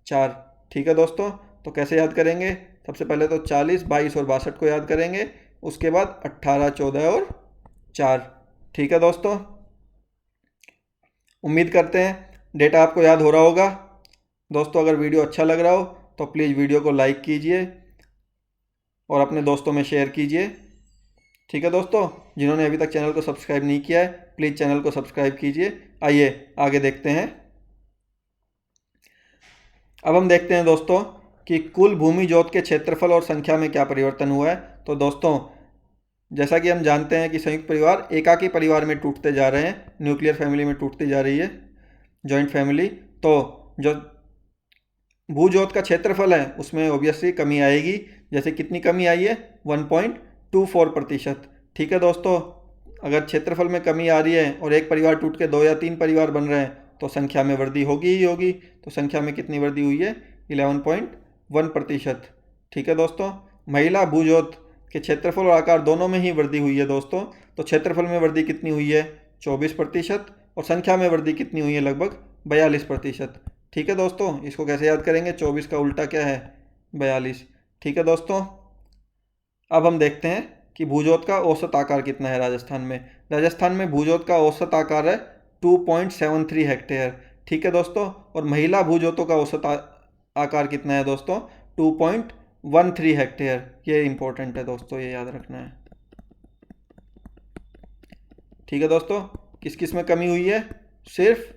4। ठीक है दोस्तों, तो कैसे याद करेंगे? सबसे पहले तो 40, 22 और 62 को याद करेंगे, उसके बाद 18, 14 और 4। ठीक है दोस्तों, उम्मीद करते हैं डेटा आपको याद हो रहा होगा। दोस्तों, अगर वीडियो अच्छा लग रहा हो तो प्लीज़ वीडियो को लाइक कीजिए और अपने दोस्तों में शेयर कीजिए। ठीक है दोस्तों, जिन्होंने अभी तक चैनल को सब्सक्राइब नहीं किया है प्लीज़ चैनल को सब्सक्राइब कीजिए। आइए आगे देखते हैं। अब हम देखते हैं दोस्तों कि कुल भूमि जोत के क्षेत्रफल और संख्या में क्या परिवर्तन हुआ है। तो दोस्तों, जैसा कि हम जानते हैं कि संयुक्त परिवार एकाकी परिवार में टूटते जा रहे हैं, न्यूक्लियर फैमिली में टूटती जा रही है, जॉइंट फैमिली। तो जो भूजोत का क्षेत्रफल है उसमें ऑब्वियसली कमी आएगी। जैसे कितनी कमी आई है? 1.24%। ठीक है दोस्तों, अगर क्षेत्रफल में कमी आ रही है और एक परिवार टूट के 2 या 3 परिवार बन रहे हैं तो संख्या में वृद्धि होगी ही होगी। तो संख्या में कितनी वृद्धि हुई है? 11.1%। ठीक है दोस्तों। महिला भूजोत के क्षेत्रफल और आकार दोनों में ही वृद्धि हुई है दोस्तों। तो क्षेत्रफल में वृद्धि कितनी हुई है? 24%। और संख्या में वृद्धि कितनी हुई है? लगभग 42%। ठीक है दोस्तों। इसको कैसे याद करेंगे? 24 का उल्टा क्या है? 42। ठीक है दोस्तों। अब हम देखते हैं कि भूजोत का औसत आकार कितना है राजस्थान में। राजस्थान में भूजोत का औसत आकार है 2.73 हेक्टेयर। ठीक है दोस्तों। और महिला भूजोतों का औसत आकार कितना है दोस्तों? 2.13 हेक्टेयर। ये इंपॉर्टेंट है दोस्तों, ये याद रखना है। ठीक है दोस्तों। किस किस में कमी हुई है? सिर्फ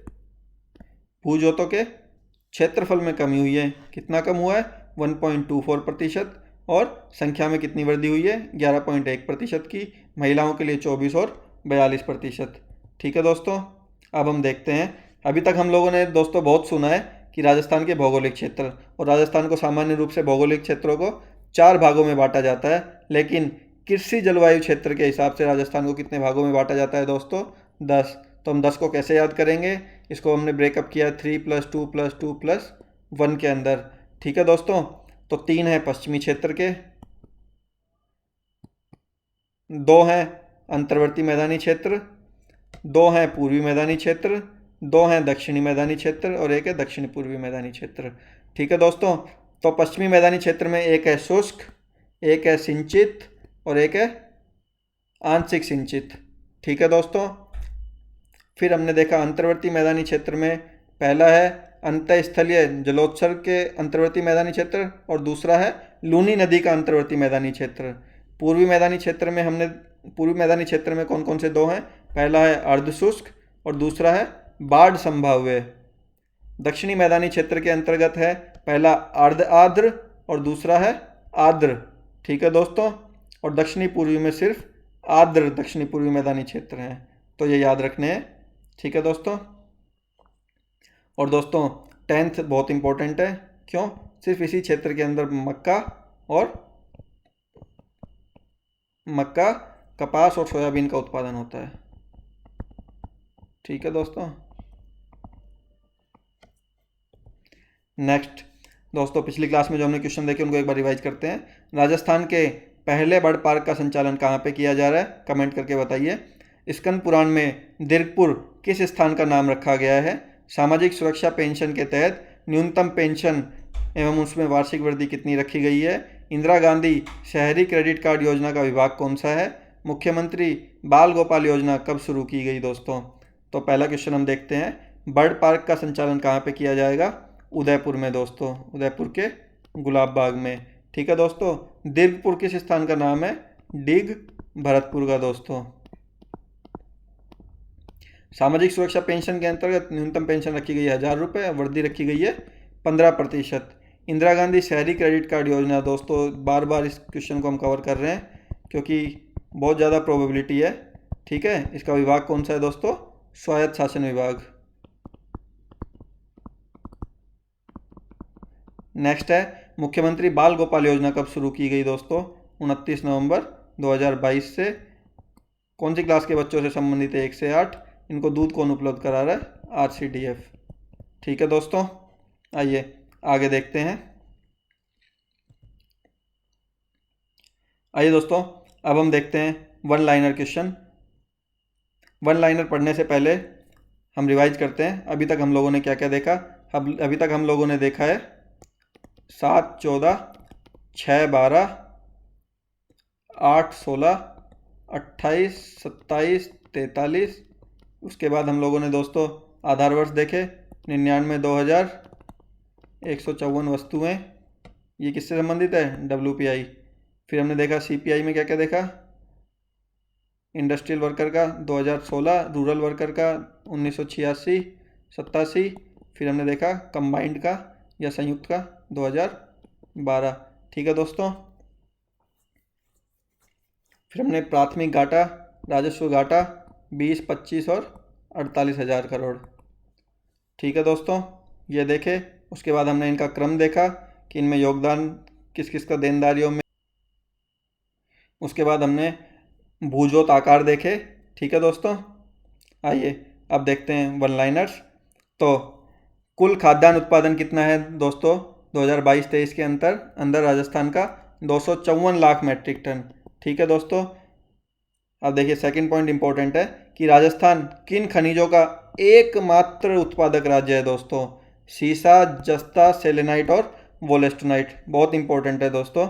भूजोतों के क्षेत्रफल में कमी हुई है। कितना कम हुआ है? 1.24%। और संख्या में कितनी वृद्धि हुई है? 11.1% की। महिलाओं के लिए 24 और 42%। ठीक है दोस्तों। अब हम देखते हैं, अभी तक हम लोगों ने दोस्तों बहुत सुना है कि राजस्थान के भौगोलिक क्षेत्र, और राजस्थान को सामान्य रूप से भौगोलिक क्षेत्रों को 4 भागों में बांटा जाता है। लेकिन कृषि जलवायु क्षेत्र के हिसाब से राजस्थान को कितने भागों में बांटा जाता है दोस्तों? 10। तो हम 10 को कैसे याद करेंगे? इसको हमने ब्रेकअप किया 3+2+2+1 के अंदर। ठीक है दोस्तों। तो 3 है पश्चिमी क्षेत्र के, 2 हैं अंतर्वर्ती मैदानी क्षेत्र, 2 हैं पूर्वी मैदानी क्षेत्र, 2 हैं दक्षिणी मैदानी क्षेत्र और 1 है दक्षिण पूर्वी मैदानी क्षेत्र। ठीक है दोस्तों। तो पश्चिमी मैदानी क्षेत्र में 1 है शुष्क, 1 है सिंचित और 1 है आंशिक सिंचित। ठीक है दोस्तों। फिर हमने देखा अंतर्वर्ती मैदानी क्षेत्र में पहला है अंतःस्थलीय जलोत्सर्ग के अंतर्वर्ती मैदानी क्षेत्र और दूसरा है लूनी नदी का अंतर्वर्ती मैदानी क्षेत्र। पूर्वी मैदानी क्षेत्र में हमने पूर्वी मैदानी क्षेत्र में कौन कौन से 2 हैं? पहला है अर्धशुष्क और दूसरा है बाढ़ संभाव्य। दक्षिणी मैदानी क्षेत्र के अंतर्गत है पहला अर्ध आर्द्र और दूसरा है आर्द्र। ठीक है दोस्तों। और दक्षिणी पूर्वी में सिर्फ आर्द्र दक्षिणी पूर्वी मैदानी क्षेत्र हैं। तो ये याद रखने हैं। ठीक है दोस्तों। और दोस्तों 10th बहुत इंपॉर्टेंट है। क्यों? सिर्फ इसी क्षेत्र के अंदर मक्का, कपास और सोयाबीन का उत्पादन होता है। ठीक है दोस्तों। नेक्स्ट दोस्तों, पिछली क्लास में जो हमने क्वेश्चन देखे उनको एक बार रिवाइज करते हैं। राजस्थान के पहले बर्ड पार्क का संचालन कहाँ पे किया जा रहा है? कमेंट करके बताइए। स्कंद पुराण में दीर्घपुर किस स्थान का नाम रखा गया है? सामाजिक सुरक्षा पेंशन के तहत न्यूनतम पेंशन एवं उसमें वार्षिक वृद्धि कितनी रखी गई है? इंदिरा गांधी शहरी क्रेडिट कार्ड योजना का विभाग कौन सा है? मुख्यमंत्री बाल गोपाल योजना कब शुरू की गई दोस्तों? तो पहला क्वेश्चन हम देखते हैं। बर्ड पार्क का संचालन कहाँ पे किया जाएगा? उदयपुर में दोस्तों, उदयपुर के गुलाब बाग में। ठीक है दोस्तों। दीर्घपुर किस स्थान का नाम है? डिग भरतपुर का दोस्तों। सामाजिक सुरक्षा पेंशन के अंतर्गत न्यूनतम पेंशन रखी गई है 1000 रुपये, वृद्धि रखी गई है 15%। इंदिरा गांधी शहरी क्रेडिट कार्ड योजना दोस्तों, बार बार इस क्वेश्चन को हम कवर कर रहे हैं क्योंकि बहुत ज़्यादा प्रोबेबिलिटी है। ठीक है। इसका विभाग कौन सा है दोस्तों? स्वायत्त शासन विभाग। नेक्स्ट है मुख्यमंत्री बाल गोपाल योजना कब शुरू की गई दोस्तों? 29 नवंबर 2022 से। कौन सी क्लास के बच्चों से संबंधित है? 1 से 8। इनको दूध कौन उपलब्ध करा रहा है? RCDF। ठीक है दोस्तों। आइए आगे देखते हैं। आइए दोस्तों, अब हम देखते हैं one liner question. One liner पढ़ने से पहले हम रिवाइज करते हैं अभी तक हम लोगों ने क्या क्या देखा। अभी तक हम लोगों ने देखा है 7, 14, 6, 12, 8, 16, 28, 27, 43। उसके बाद हम लोगों ने दोस्तों आधार वर्ष देखे 99, 2000, 154 वस्तुएं। ये किससे संबंधित है? WPI। फिर हमने देखा CPI में क्या क्या देखा। इंडस्ट्रियल वर्कर का 2016, रूरल वर्कर का 1986, 87। फिर हमने देखा कंबाइंड का या संयुक्त का 2012। ठीक है दोस्तों। फिर हमने प्राथमिक घाटा, राजस्व घाटा 20, 25 और 48 हज़ार करोड़। ठीक है दोस्तों, ये देखे। उसके बाद हमने इनका क्रम देखा कि इनमें योगदान किस किस का देनदारियों में। उसके बाद हमने भूजोत आकार देखे। ठीक है दोस्तों, आइए अब देखते हैं वन लाइनर्स। तो कुल खाद्यान्न उत्पादन कितना है दोस्तों 2022-23 के अंदर राजस्थान का 254 लाख मैट्रिक टन। ठीक है दोस्तों, अब देखिए सेकंड पॉइंट इंपॉर्टेंट है कि राजस्थान किन खनिजों का एकमात्र उत्पादक राज्य है दोस्तों। सीसा, जस्ता, सेलेनाइट और वोलेस्टोनाइट। बहुत इंपॉर्टेंट है दोस्तों,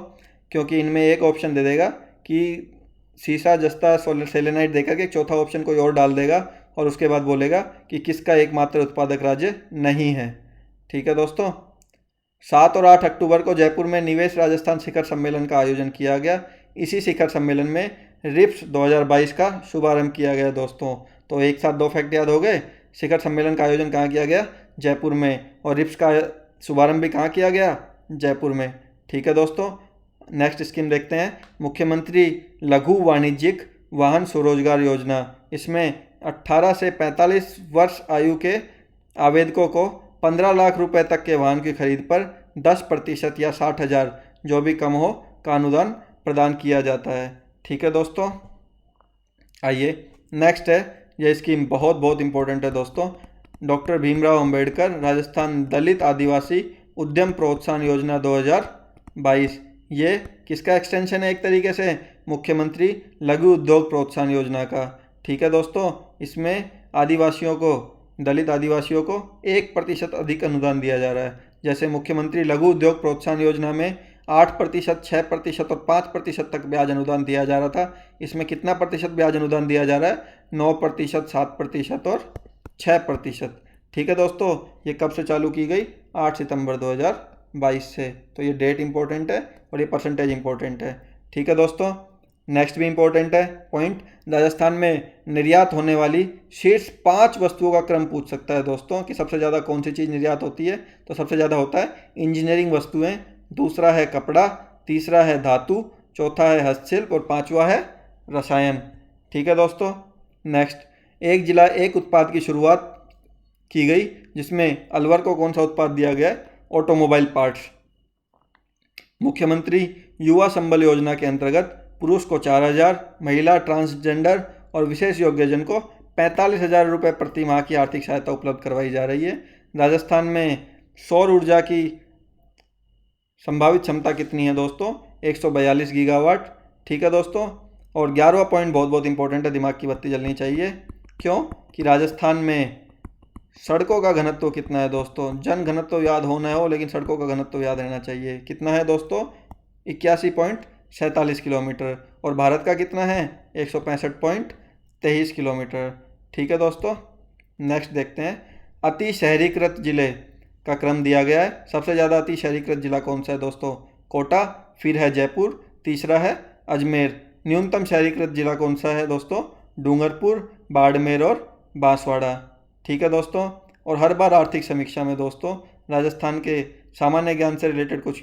क्योंकि इनमें एक ऑप्शन दे देगा कि सीसा, जस्ता, सेलेनाइट देकर के चौथा ऑप्शन कोई और डाल देगा और उसके बाद बोलेगा कि किसका एकमात्र उत्पादक राज्य नहीं है। ठीक है दोस्तों, 7 और 8 अक्टूबर को जयपुर में निवेश राजस्थान शिखर सम्मेलन का आयोजन किया गया। इसी शिखर सम्मेलन में रिप्स 2022 का शुभारंभ किया गया दोस्तों। तो एक साथ दो फैक्ट याद हो गए। शिखर सम्मेलन का आयोजन कहाँ किया गया? जयपुर में। और रिप्स का शुभारंभ भी कहाँ किया गया? जयपुर में। ठीक है दोस्तों, नेक्स्ट स्कीम देखते हैं। मुख्यमंत्री लघु वाणिज्यिक वाहन स्वरोजगार योजना। इसमें 18 से 45 वर्ष आयु के आवेदकों को 15 लाख रुपए तक के वाहन की खरीद पर 10% या 60,000 जो भी कम हो का अनुदान प्रदान किया जाता है। ठीक है दोस्तों, आइए नेक्स्ट है, यह स्कीम बहुत बहुत इंपॉर्टेंट है दोस्तों। डॉक्टर भीमराव अंबेडकर राजस्थान दलित आदिवासी उद्यम प्रोत्साहन योजना 2022। ये किसका एक्सटेंशन है? एक तरीके से मुख्यमंत्री लघु उद्योग प्रोत्साहन योजना का। ठीक है दोस्तों, इसमें आदिवासियों को, दलित आदिवासियों को 1% अधिक अनुदान दिया जा रहा है। जैसे मुख्यमंत्री लघु उद्योग प्रोत्साहन योजना में 8%, 6% और 5% तक ब्याज अनुदान दिया जा रहा था। इसमें कितना प्रतिशत ब्याज अनुदान दिया जा रहा है? 9%, 7% और 6%। ठीक है दोस्तों, ये कब से चालू की गई? 8 सितंबर 2022 से। तो ये डेट इंपॉर्टेंट है और ये परसेंटेज इंपॉर्टेंट है। ठीक है दोस्तों, नेक्स्ट भी इंपॉर्टेंट है पॉइंट। राजस्थान में निर्यात होने वाली शीर्ष 5 वस्तुओं का क्रम पूछ सकता है दोस्तों कि सबसे ज़्यादा कौन सी चीज़ निर्यात होती है। तो सबसे ज़्यादा होता है इंजीनियरिंग वस्तुएं, दूसरा है कपड़ा, तीसरा है धातु, चौथा है हस्तशिल्प और पांचवा है रसायन। ठीक है दोस्तों, नेक्स्ट, एक जिला एक उत्पाद की शुरुआत की गई, जिसमें अलवर को कौन सा उत्पाद दिया गया? Automobile parts. मुख्यमंत्री युवा संबल योजना के अंतर्गत पुरुष को 4,000, महिला, ट्रांसजेंडर और विशेष योग्यजन को 45,000 रुपये प्रति माह की आर्थिक सहायता उपलब्ध करवाई जा रही है। राजस्थान में सौर ऊर्जा की संभावित क्षमता कितनी है दोस्तों? 142 गीगावाट। ठीक है दोस्तों, और 11वां पॉइंट बहुत बहुत इंपॉर्टेंट है, दिमाग की बत्ती जलनी चाहिए। क्यों? कि राजस्थान में सड़कों का घनत्व कितना है दोस्तों? जन घनत्व याद होना हो, लेकिन सड़कों का घनत्व याद रहना चाहिए। कितना है दोस्तों? 81.47 किलोमीटर। और भारत का कितना है? 165.23 किलोमीटर। ठीक है दोस्तों, नेक्स्ट देखते हैं। अति शहरीकृत जिले का क्रम दिया गया है। सबसे ज़्यादा अति शहरीकृत जिला कौन सा है दोस्तों? कोटा, फिर है जयपुर, तीसरा है अजमेर। न्यूनतम शहरीकृत जिला कौन सा है दोस्तों? डूंगरपुर, बाड़मेर और बांसवाड़ा। ठीक है दोस्तों, और हर बार आर्थिक समीक्षा में दोस्तों राजस्थान के सामान्य ज्ञान से रिलेटेड कुछ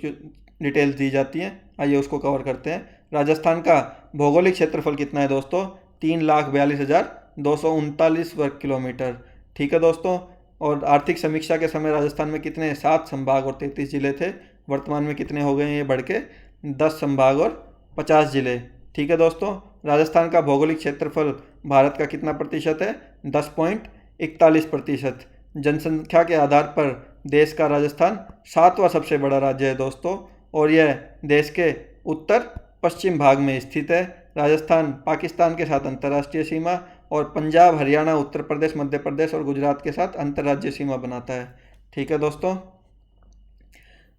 डिटेल्स दी जाती हैं। आइए उसको कवर करते हैं। राजस्थान का भौगोलिक क्षेत्रफल कितना है दोस्तों? 3,42,239 वर्ग किलोमीटर। ठीक है दोस्तों, और आर्थिक समीक्षा के समय राजस्थान में कितने? 7 संभाग और 33 जिले थे। वर्तमान में कितने हो गए हैं ये बढ़ के? 10 संभाग और 50 जिले। ठीक है दोस्तों, राजस्थान का भौगोलिक क्षेत्रफल भारत का कितना प्रतिशत है? 10.41%। जनसंख्या के आधार पर देश का राजस्थान 7वां सबसे बड़ा राज्य है दोस्तों, और यह देश के उत्तर पश्चिम भाग में स्थित है। राजस्थान पाकिस्तान के साथ अंतर्राष्ट्रीय सीमा और पंजाब, हरियाणा, उत्तर प्रदेश, मध्य प्रदेश और गुजरात के साथ अंतर्राज्यीय सीमा बनाता है। ठीक है दोस्तों,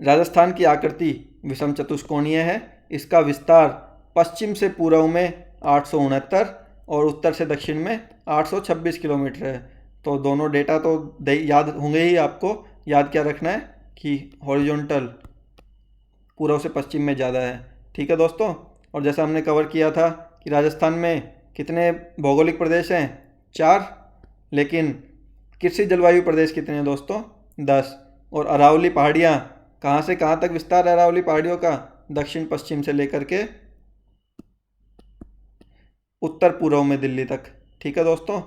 राजस्थान की आकृति विषम चतुष्कोणीय है। इसका विस्तार पश्चिम से पूर्व में 869 और उत्तर से दक्षिण में 826 किलोमीटर है। तो दोनों डेटा तो याद होंगे ही। आपको याद क्या रखना है कि हॉरिजॉन्टल पूर्व से पश्चिम में ज़्यादा है। ठीक है दोस्तों, और जैसा हमने कवर किया था कि राजस्थान में कितने भौगोलिक प्रदेश हैं? 4। लेकिन कृषि जलवायु प्रदेश कितने हैं दोस्तों? 10। और अरावली पहाड़ियाँ कहाँ से कहाँ तक विस्तार है अरावली पहाड़ियों का? दक्षिण पश्चिम से लेकर के उत्तर पूर्व में दिल्ली तक। ठीक है दोस्तों,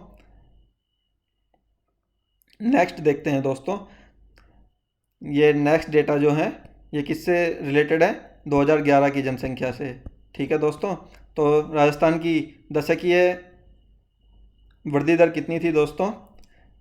नेक्स्ट देखते हैं दोस्तों। ये नेक्स्ट डेटा जो है ये किससे रिलेटेड है? 2011 की जनसंख्या से। ठीक है दोस्तों, तो राजस्थान की दशकीय वृद्धि दर कितनी थी दोस्तों?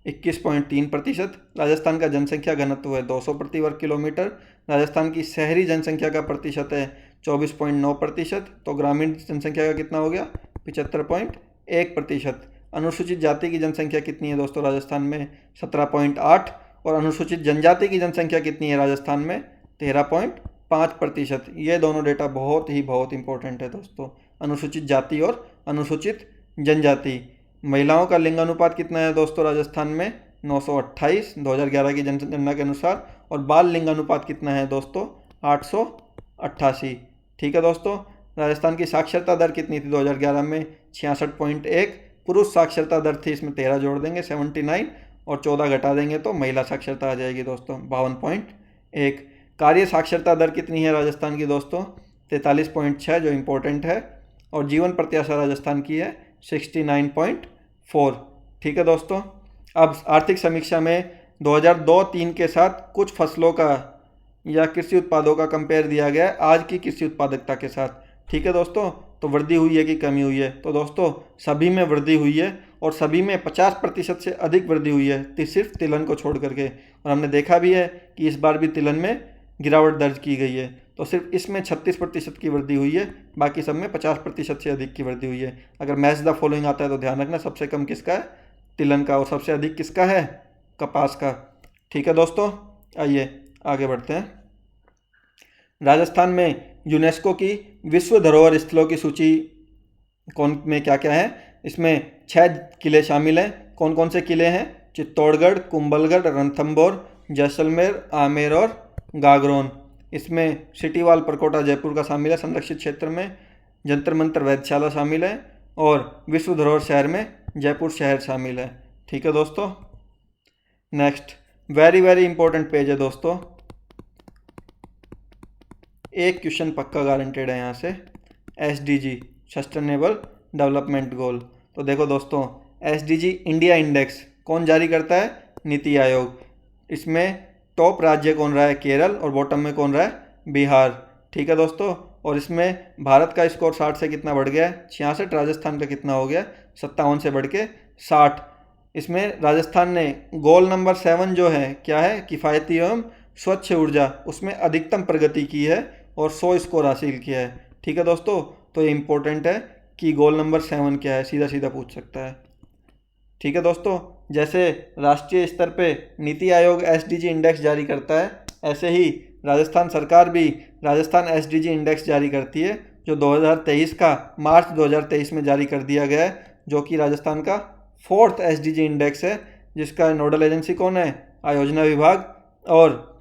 21.3%। राजस्थान का जनसंख्या घनत्व है 200 प्रति वर्ग किलोमीटर। राजस्थान की शहरी जनसंख्या का प्रतिशत है 24.9%। तो ग्रामीण जनसंख्या का कितना हो गया? 75.1%। अनुसूचित जाति की जनसंख्या कितनी है दोस्तों राजस्थान में? 17.8। और अनुसूचित जनजाति की जनसंख्या कितनी है राजस्थान में? 13.5%। ये दोनों डेटा बहुत इंपॉर्टेंट है दोस्तों, अनुसूचित जाति और अनुसूचित जनजाति। महिलाओं का लिंग अनुपात कितना है दोस्तों राजस्थान में? 928 2011 की जनगणना के अनुसार। और बाल लिंग अनुपात कितना है दोस्तों? 888। ठीक है दोस्तों। राजस्थान की साक्षरता दर कितनी थी 2011 में? 66.1। पुरुष साक्षरता दर थी, इसमें 13 जोड़ देंगे 79, और 14 घटा देंगे तो महिला साक्षरता आ जाएगी दोस्तों 52.1। कार्य साक्षरता दर कितनी है राजस्थान की दोस्तों? 43.6, जो इम्पोर्टेंट है। और जीवन प्रत्याशा राजस्थान की है 69.4। ठीक है दोस्तों। अब आर्थिक समीक्षा में 2002-03 के साथ कुछ फसलों का या कृषि उत्पादों का कंपेयर दिया गया है आज की कृषि उत्पादकता के साथ। ठीक है दोस्तों। तो वृद्धि हुई है कि कमी हुई है? तो दोस्तों सभी में वृद्धि हुई है, और सभी में 50% से अधिक वृद्धि हुई है, सिर्फ तिलहन को छोड़ करके। और हमने देखा भी है कि इस बार भी तिलहन में गिरावट दर्ज की गई है। तो सिर्फ इसमें 36% की वृद्धि हुई है, बाकी सब में 50% से अधिक की वृद्धि हुई है। अगर मैच द फॉलोइंग आता है तो ध्यान रखना, सबसे कम किसका है? तिलहन का। और सबसे अधिक किसका है? कपास का। ठीक है दोस्तों, आइए आगे बढ़ते हैं। राजस्थान में यूनेस्को की विश्व धरोहर स्थलों की सूची कौन में क्या क्या है? इसमें 6 किले शामिल हैं। कौन कौन से किले हैं? चित्तौड़गढ़, कुंभलगढ़, रणथंभौर, जैसलमेर, आमेर और गागरोन। इसमें सिटी वॉल परकोटा जयपुर का शामिल है संरक्षित क्षेत्र में। जंतर मंतर वेधशाला शामिल है। और विश्व धरोहर शहर में जयपुर शहर शामिल है। ठीक है दोस्तों। नेक्स्ट वेरी इंपॉर्टेंट पेज है दोस्तों, एक क्वेश्चन पक्का गारंटेड है यहाँ से। SDG sustainable development goal. तो देखो दोस्तों, SDG इंडिया इंडेक्स कौन जारी करता है? नीति आयोग। इसमें टॉप राज्य कौन रहा है? केरल। और बॉटम में कौन रहा है? बिहार। ठीक है दोस्तों। और इसमें भारत का स्कोर 60 से कितना बढ़ गया है? 66। राजस्थान का कितना हो गया? 57 से बढ़ के 60। इसमें राजस्थान ने गोल नंबर 7 जो है क्या है? किफ़ायती एवं स्वच्छ ऊर्जा, उसमें अधिकतम प्रगति की है और 100 स्कोर हासिल किया है। ठीक है दोस्तों। तो ये इंपॉर्टेंट है कि गोल नंबर 7 क्या है, सीधा सीधा पूछ सकता है। ठीक है दोस्तों। जैसे राष्ट्रीय स्तर पे नीति आयोग SDG इंडेक्स जारी करता है, ऐसे ही राजस्थान सरकार भी राजस्थान SDG इंडेक्स जारी करती है, जो 2023 का मार्च 2023 में जारी कर दिया गया है, जो कि राजस्थान का 4th SDG इंडेक्स है, जिसका नोडल एजेंसी कौन है? आयोजना विभाग। और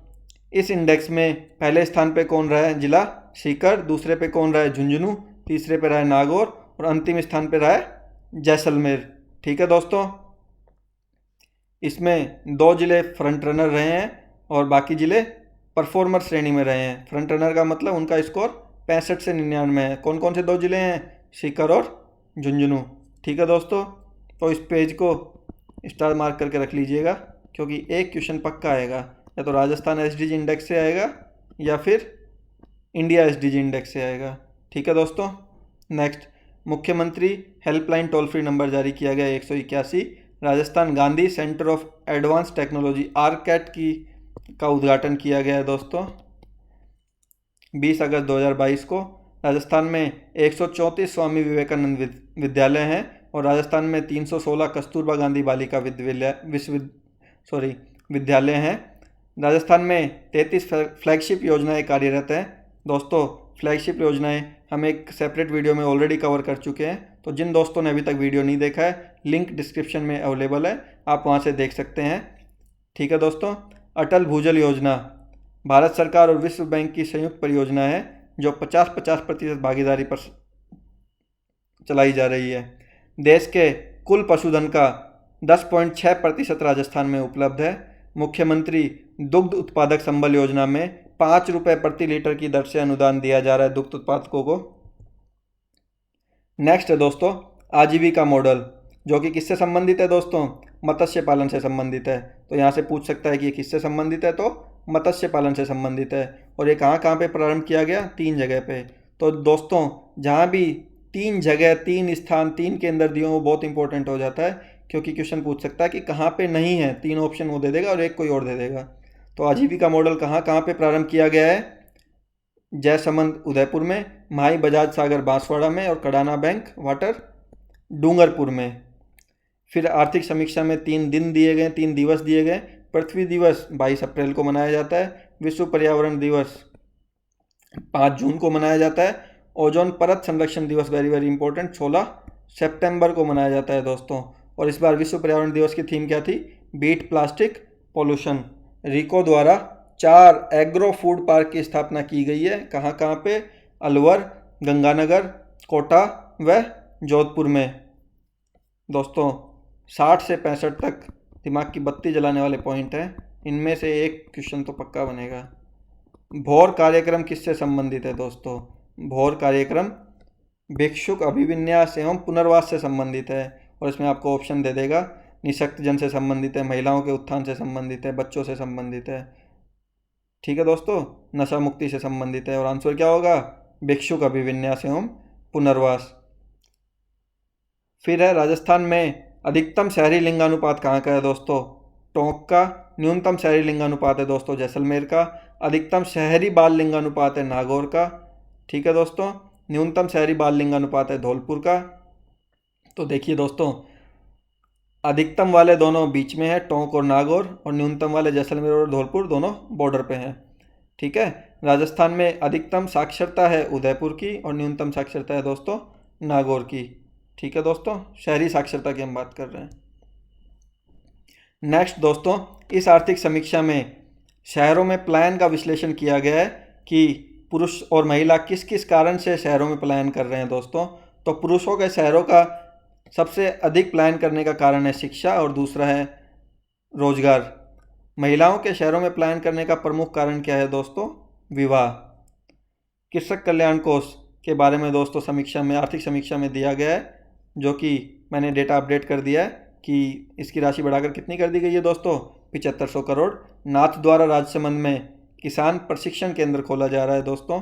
इस इंडेक्स में पहले स्थान पे कौन रहा है? जिला सीकर। दूसरे पे कौन रहा है? झुंझुनू। तीसरे पे रहा है नागौर। और अंतिम स्थान पे रहा है जैसलमेर। ठीक है दोस्तों। इसमें 2 जिले फ्रंट रनर रहे हैं और बाकी जिले परफॉर्मर श्रेणी में रहे हैं। फ्रंट रनर का मतलब उनका स्कोर 65 से 99 है। कौन कौन से 2 जिले हैं? सीकर और झुंझुनू। ठीक है दोस्तों। तो इस पेज को स्टार मार्क करके रख लीजिएगा, क्योंकि एक क्वेश्चन पक्का आएगा, या तो राजस्थान SDG इंडेक्स से आएगा या फिर इंडिया SDG इंडेक्स से आएगा। ठीक है दोस्तों। नेक्स्ट, मुख्यमंत्री हेल्पलाइन टोल फ्री नंबर जारी किया गया 181। Rajasthan Gandhi centre of advance technology RCAT का उद्घाटन किया गया है दोस्तों 20 अगस्त 2022 को। राजस्थान में 134 स्वामी विवेकानंद विद्यालय हैं, और राजस्थान में 316 कस्तूरबा गांधी बालिका विद्यालय हैं। राजस्थान में 33 फ्लैगशिप योजनाएं कार्यरत हैं। दोस्तों फ्लैगशिप योजनाएं हम एक सेपरेट वीडियो में ऑलरेडी कवर कर चुके हैं, तो जिन दोस्तों ने अभी तक वीडियो नहीं देखा है, लिंक डिस्क्रिप्शन में अवेलेबल है, आप वहां से देख सकते हैं। ठीक है दोस्तों। अटल भूजल योजना भारत सरकार और विश्व बैंक की संयुक्त परियोजना है, जो 50-50% भागीदारी पर चलाई जा रही है। देश के कुल पशुधन का 10.6% राजस्थान में उपलब्ध है। मुख्यमंत्री दुग्ध उत्पादक संबल योजना में 5 रुपये प्रति लीटर की दर से अनुदान दिया जा रहा है दुग्ध उत्पादकों को। नेक्स्ट है दोस्तों आजीविका मॉडल, जो कि किससे संबंधित है दोस्तों? मत्स्य पालन से संबंधित है। तो यहाँ से पूछ सकता है कि ये किससे संबंधित है, तो मत्स्य पालन से संबंधित है। और ये कहाँ कहाँ पे प्रारंभ किया गया? 3 जगह पे। तो दोस्तों जहाँ भी 3 जगह, 3 स्थान, 3 केंद्र दिए वो बहुत इंपॉर्टेंट हो जाता है। क्योंकि क्वेश्चन पूछ सकता है कि कहाँ पे नहीं है, 3 ऑप्शन वो दे देगा और एक कोई और दे देगा। तो आजीविका मॉडल कहाँ कहाँ पे प्रारंभ किया गया है? जयसमंद उदयपुर में, माही बजाज सागर बांसवाड़ा में और कडाना बैंक वाटर डूंगरपुर में। फिर आर्थिक समीक्षा में 3 दिन दिए गए, 3 दिवस दिए गए। पृथ्वी दिवस 22 अप्रैल को मनाया जाता है। विश्व पर्यावरण दिवस 5 जून को मनाया जाता है। ओजोन परत संरक्षण दिवस वेरी वेरी इंपॉर्टेंट 16 सितंबर को मनाया जाता है दोस्तों। और इस बार विश्व पर्यावरण दिवस की थीम क्या थी? Beat plastic pollution. रिको द्वारा 4 एग्रो फूड पार्क की स्थापना की गई है। कहाँ कहाँ पे? अलवर, गंगानगर, कोटा व जोधपुर में। दोस्तों 60 से 65 तक दिमाग की बत्ती जलाने वाले पॉइंट हैं, इनमें से एक क्वेश्चन तो पक्का बनेगा। भौर कार्यक्रम किससे संबंधित है दोस्तों? भौर कार्यक्रम भिक्षुक अभिविन्यास एवं पुनर्वास से संबंधित है। और इसमें आपको ऑप्शन दे देगा, निःशक्त जन से संबंधित है, महिलाओं के उत्थान से संबंधित है, बच्चों से संबंधित है। ठीक है दोस्तों, नशा मुक्ति से संबंधित है। और आंसर क्या होगा? भिक्षुक अभिविन्यास एवं पुनर्वास। फिर है राजस्थान में अधिकतम शहरी लिंगानुपात कहाँ का है दोस्तों? टोंक का। न्यूनतम शहरी लिंगानुपात है दोस्तों जैसलमेर का। अधिकतम शहरी बाल लिंगानुपात है नागौर का। ठीक है दोस्तों, न्यूनतम शहरी बाल लिंगानुपात है धौलपुर का। तो देखिए दोस्तों, अधिकतम वाले दोनों बीच में है, टोंक और नागौर, और न्यूनतम वाले जैसलमेर और धौलपुर दोनों बॉर्डर पे हैं। ठीक है, राजस्थान में अधिकतम साक्षरता है उदयपुर की और न्यूनतम साक्षरता है दोस्तों नागौर की। ठीक है दोस्तों, शहरी साक्षरता की हम बात कर रहे हैं। नेक्स्ट दोस्तों, इस आर्थिक समीक्षा में शहरों में पलायन का विश्लेषण किया गया है कि पुरुष और महिला किस किस कारण से शहरों में पलायन कर रहे हैं दोस्तों। तो पुरुषों के शहरों का सबसे अधिक पलायन करने का कारण है शिक्षा और दूसरा है रोजगार। महिलाओं के शहरों में पलायन करने का प्रमुख कारण क्या है दोस्तों? विवाह। कृषक कल्याण कोष के बारे में दोस्तों समीक्षा में, आर्थिक समीक्षा में दिया गया है, जो कि मैंने डेटा अपडेट कर दिया है कि इसकी राशि बढ़ाकर कितनी कर दी गई है दोस्तों? 7500 करोड़। नाथ द्वारा राजसमंद में किसान प्रशिक्षण केंद्र खोला जा रहा है दोस्तों।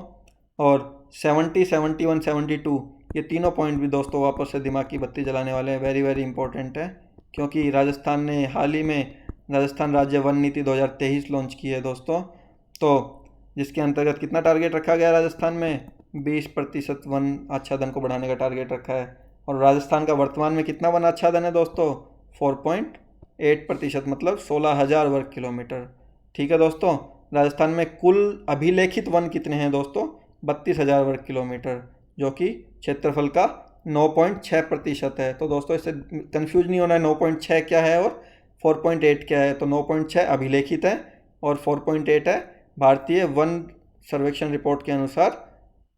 और 70, 71, 72 ये तीनों पॉइंट भी दोस्तों वापस से दिमाग की बत्ती जलाने वाले हैं, वेरी वेरी इंपॉर्टेंट है, क्योंकि राजस्थान ने हाल ही में राजस्थान राज्य वन नीति 2023 लॉन्च की है दोस्तों। तो जिसके अंतर्गत कितना टारगेट रखा गया राजस्थान में? 20% वन आच्छादन को बढ़ाने का टारगेट रखा है। और राजस्थान का वर्तमान में कितना वन आच्छादन है दोस्तों? 4.8%, मतलब 16,000 वर्ग किलोमीटर। ठीक है दोस्तों, राजस्थान में कुल अभिलेखित वन कितने हैं दोस्तों? 32,000 वर्ग किलोमीटर, जो कि क्षेत्रफल का 9.6% है। तो दोस्तों इससे कंफ्यूज नहीं होना है 9.6 क्या है और 4.8 क्या है। तो 9.6 अभिलेखित है और 4.8 है भारतीय वन सर्वेक्षण रिपोर्ट के अनुसार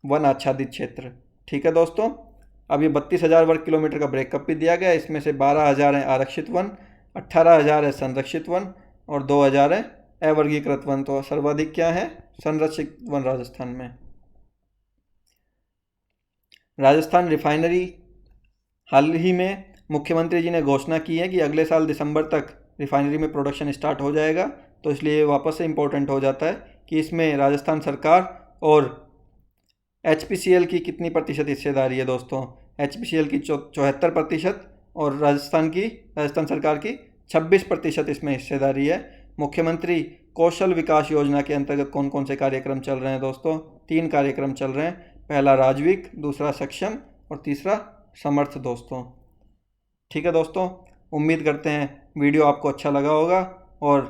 वन आच्छादित क्षेत्र। ठीक है दोस्तों, अब ये 32,000 वर्ग किलोमीटर का ब्रेकअप भी दिया गया है। इसमें से 12,000 है आरक्षित वन, 18,000 है संरक्षित वन और 2,000 है अवर्गीकृत वन। तो सर्वाधिक क्या है? संरक्षित वन राजस्थान में। राजस्थान रिफाइनरी, हाल ही में मुख्यमंत्री जी ने घोषणा की है कि अगले साल दिसंबर तक रिफाइनरी में प्रोडक्शन स्टार्ट हो जाएगा। तो इसलिए वापस से इम्पोर्टेंट हो जाता है कि इसमें राजस्थान सरकार और HPCL की कितनी प्रतिशत हिस्सेदारी है दोस्तों? HPCL की 74% और राजस्थान सरकार की 26% इसमें हिस्सेदारी है। मुख्यमंत्री कौशल विकास योजना के अंतर्गत कौन कौन से कार्यक्रम चल रहे हैं दोस्तों? 3 कार्यक्रम चल रहे हैं। पहला राजविक, दूसरा सक्षम और तीसरा समर्थ दोस्तों। ठीक है दोस्तों, उम्मीद करते हैं वीडियो आपको अच्छा लगा होगा और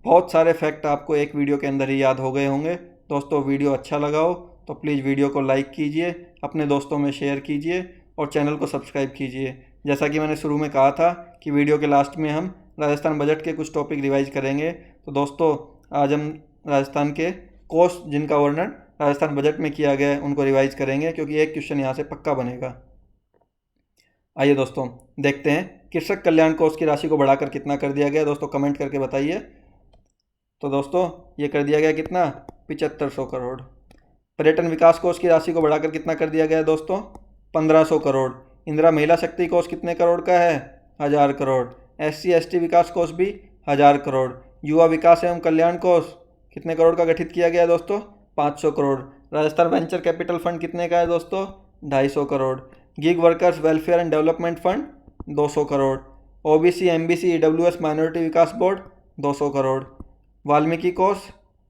बहुत सारे फैक्ट आपको एक वीडियो के अंदर ही याद हो गए होंगे। दोस्तों वीडियो अच्छा लगा हो तो प्लीज़ वीडियो को लाइक कीजिए, अपने दोस्तों में शेयर कीजिए और चैनल को सब्सक्राइब कीजिए। जैसा कि मैंने शुरू में कहा था कि वीडियो के लास्ट में हम राजस्थान बजट के कुछ टॉपिक रिवाइज करेंगे। तो दोस्तों आज हम राजस्थान के कोष जिनका वर्णन राजस्थान बजट में किया गया है उनको रिवाइज करेंगे, क्योंकि एक क्वेश्चन यहाँ से पक्का बनेगा। आइए दोस्तों देखते हैं कृषक कल्याण कोष की राशि को बढ़ाकर कितना कर दिया गया। दोस्तों कमेंट करके बताइए। तो दोस्तों ये कर दिया गया कितना? 7500 करोड़। पर्यटन विकास कोष की राशि को बढ़ाकर कितना कर दिया गया है दोस्तों? 1500 करोड़। इंदिरा महिला शक्ति कोष कितने करोड़ का है? 1000 करोड़। SC/ST विकास कोष भी 1000 करोड़। युवा विकास एवं कल्याण कोष कितने करोड़ का गठित किया गया है दोस्तों? 500 crore. Rajasthan venture capital fund कितने का है दोस्तों? 250 crore. Gig workers welfare and development fund 200 crore. OBC MBC EWS minority Vikas board 200 crore. Valmiki कोष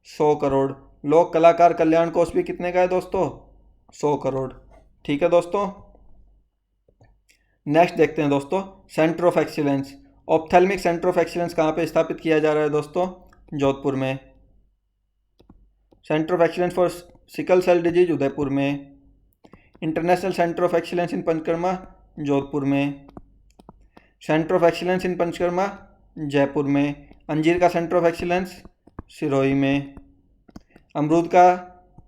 100 करोड़। लोक कलाकार कल्याण कोष भी कितने का है दोस्तों? 100 करोड़। ठीक है दोस्तों। नेक्स्ट देखते हैं दोस्तों, centre of excellence. Ophthalmic centre of excellence कहाँ पे स्थापित किया जा रहा है दोस्तों? जोधपुर में। Centre of excellence for sickle cell disease Udaipur में। International centre of excellence in panchakarma Jodhpur में। Centre of excellence in panchakarma Jaipur में। अंजीर का सेंटर ऑफ एक्सीलेंस सिरोही में। अमरूद का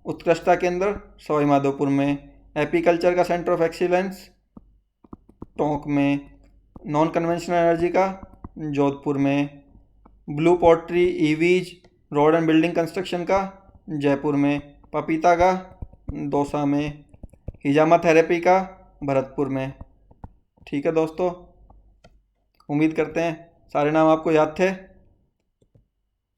उत्कृष्टता केंद्र सवाई माधोपुर में। एपीकल्चर का सेंटर ऑफ एक्सीलेंस टोंक में। नॉन कन्वेंशनल एनर्जी का जोधपुर में। Blue pottery EVs road and building construction का जयपुर में। पपीता का दौसा में। हिजामा थेरेपी का भरतपुर में। ठीक है दोस्तों, उम्मीद करते हैं सारे नाम आपको याद थे।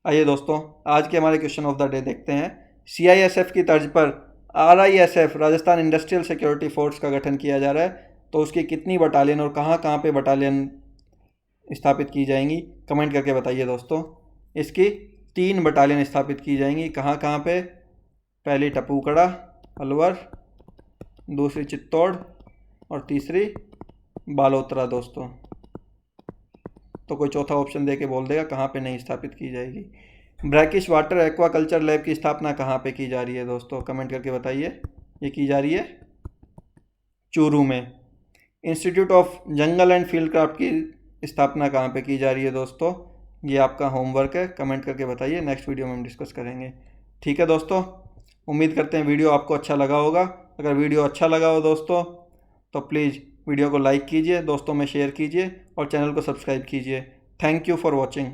आइए दोस्तों, आज के हमारे क्वेश्चन ऑफ द डे देखते हैं। सीआईएसएफ की तर्ज पर आरआईएसएफ राजस्थान इंडस्ट्रियल सिक्योरिटी फोर्स का गठन किया जा रहा है, तो उसकी कितनी बटालियन और कहाँ कहाँ पे बटालियन स्थापित की जाएंगी, कमेंट करके बताइए दोस्तों। इसकी 3 बटालियन स्थापित की जाएंगी। कहाँ कहाँ पे? पहली टपूकड़ा अलवर, दूसरी चित्तौड़ और तीसरी बालोतरा दोस्तों। तो कोई चौथा ऑप्शन दे के बोल देगा कहाँ पे नहीं स्थापित की जाएगी। ब्रैकिश वाटर एक्वाकल्चर लैब की स्थापना कहाँ पे की जा रही है दोस्तों, कमेंट करके बताइए। ये की जा रही है चूरू में। Institute of jungle and field craft की स्थापना कहाँ पे की जा रही है दोस्तों? ये आपका होमवर्क है, कमेंट करके बताइए, नेक्स्ट वीडियो में हम डिस्कस करेंगे। ठीक है दोस्तों, उम्मीद करते हैं वीडियो आपको अच्छा लगा होगा। अगर वीडियो अच्छा लगा हो दोस्तों तो प्लीज़ वीडियो को लाइक कीजिए, दोस्तों में शेयर कीजिए और चैनल को सब्सक्राइब कीजिए। Thank you for watching.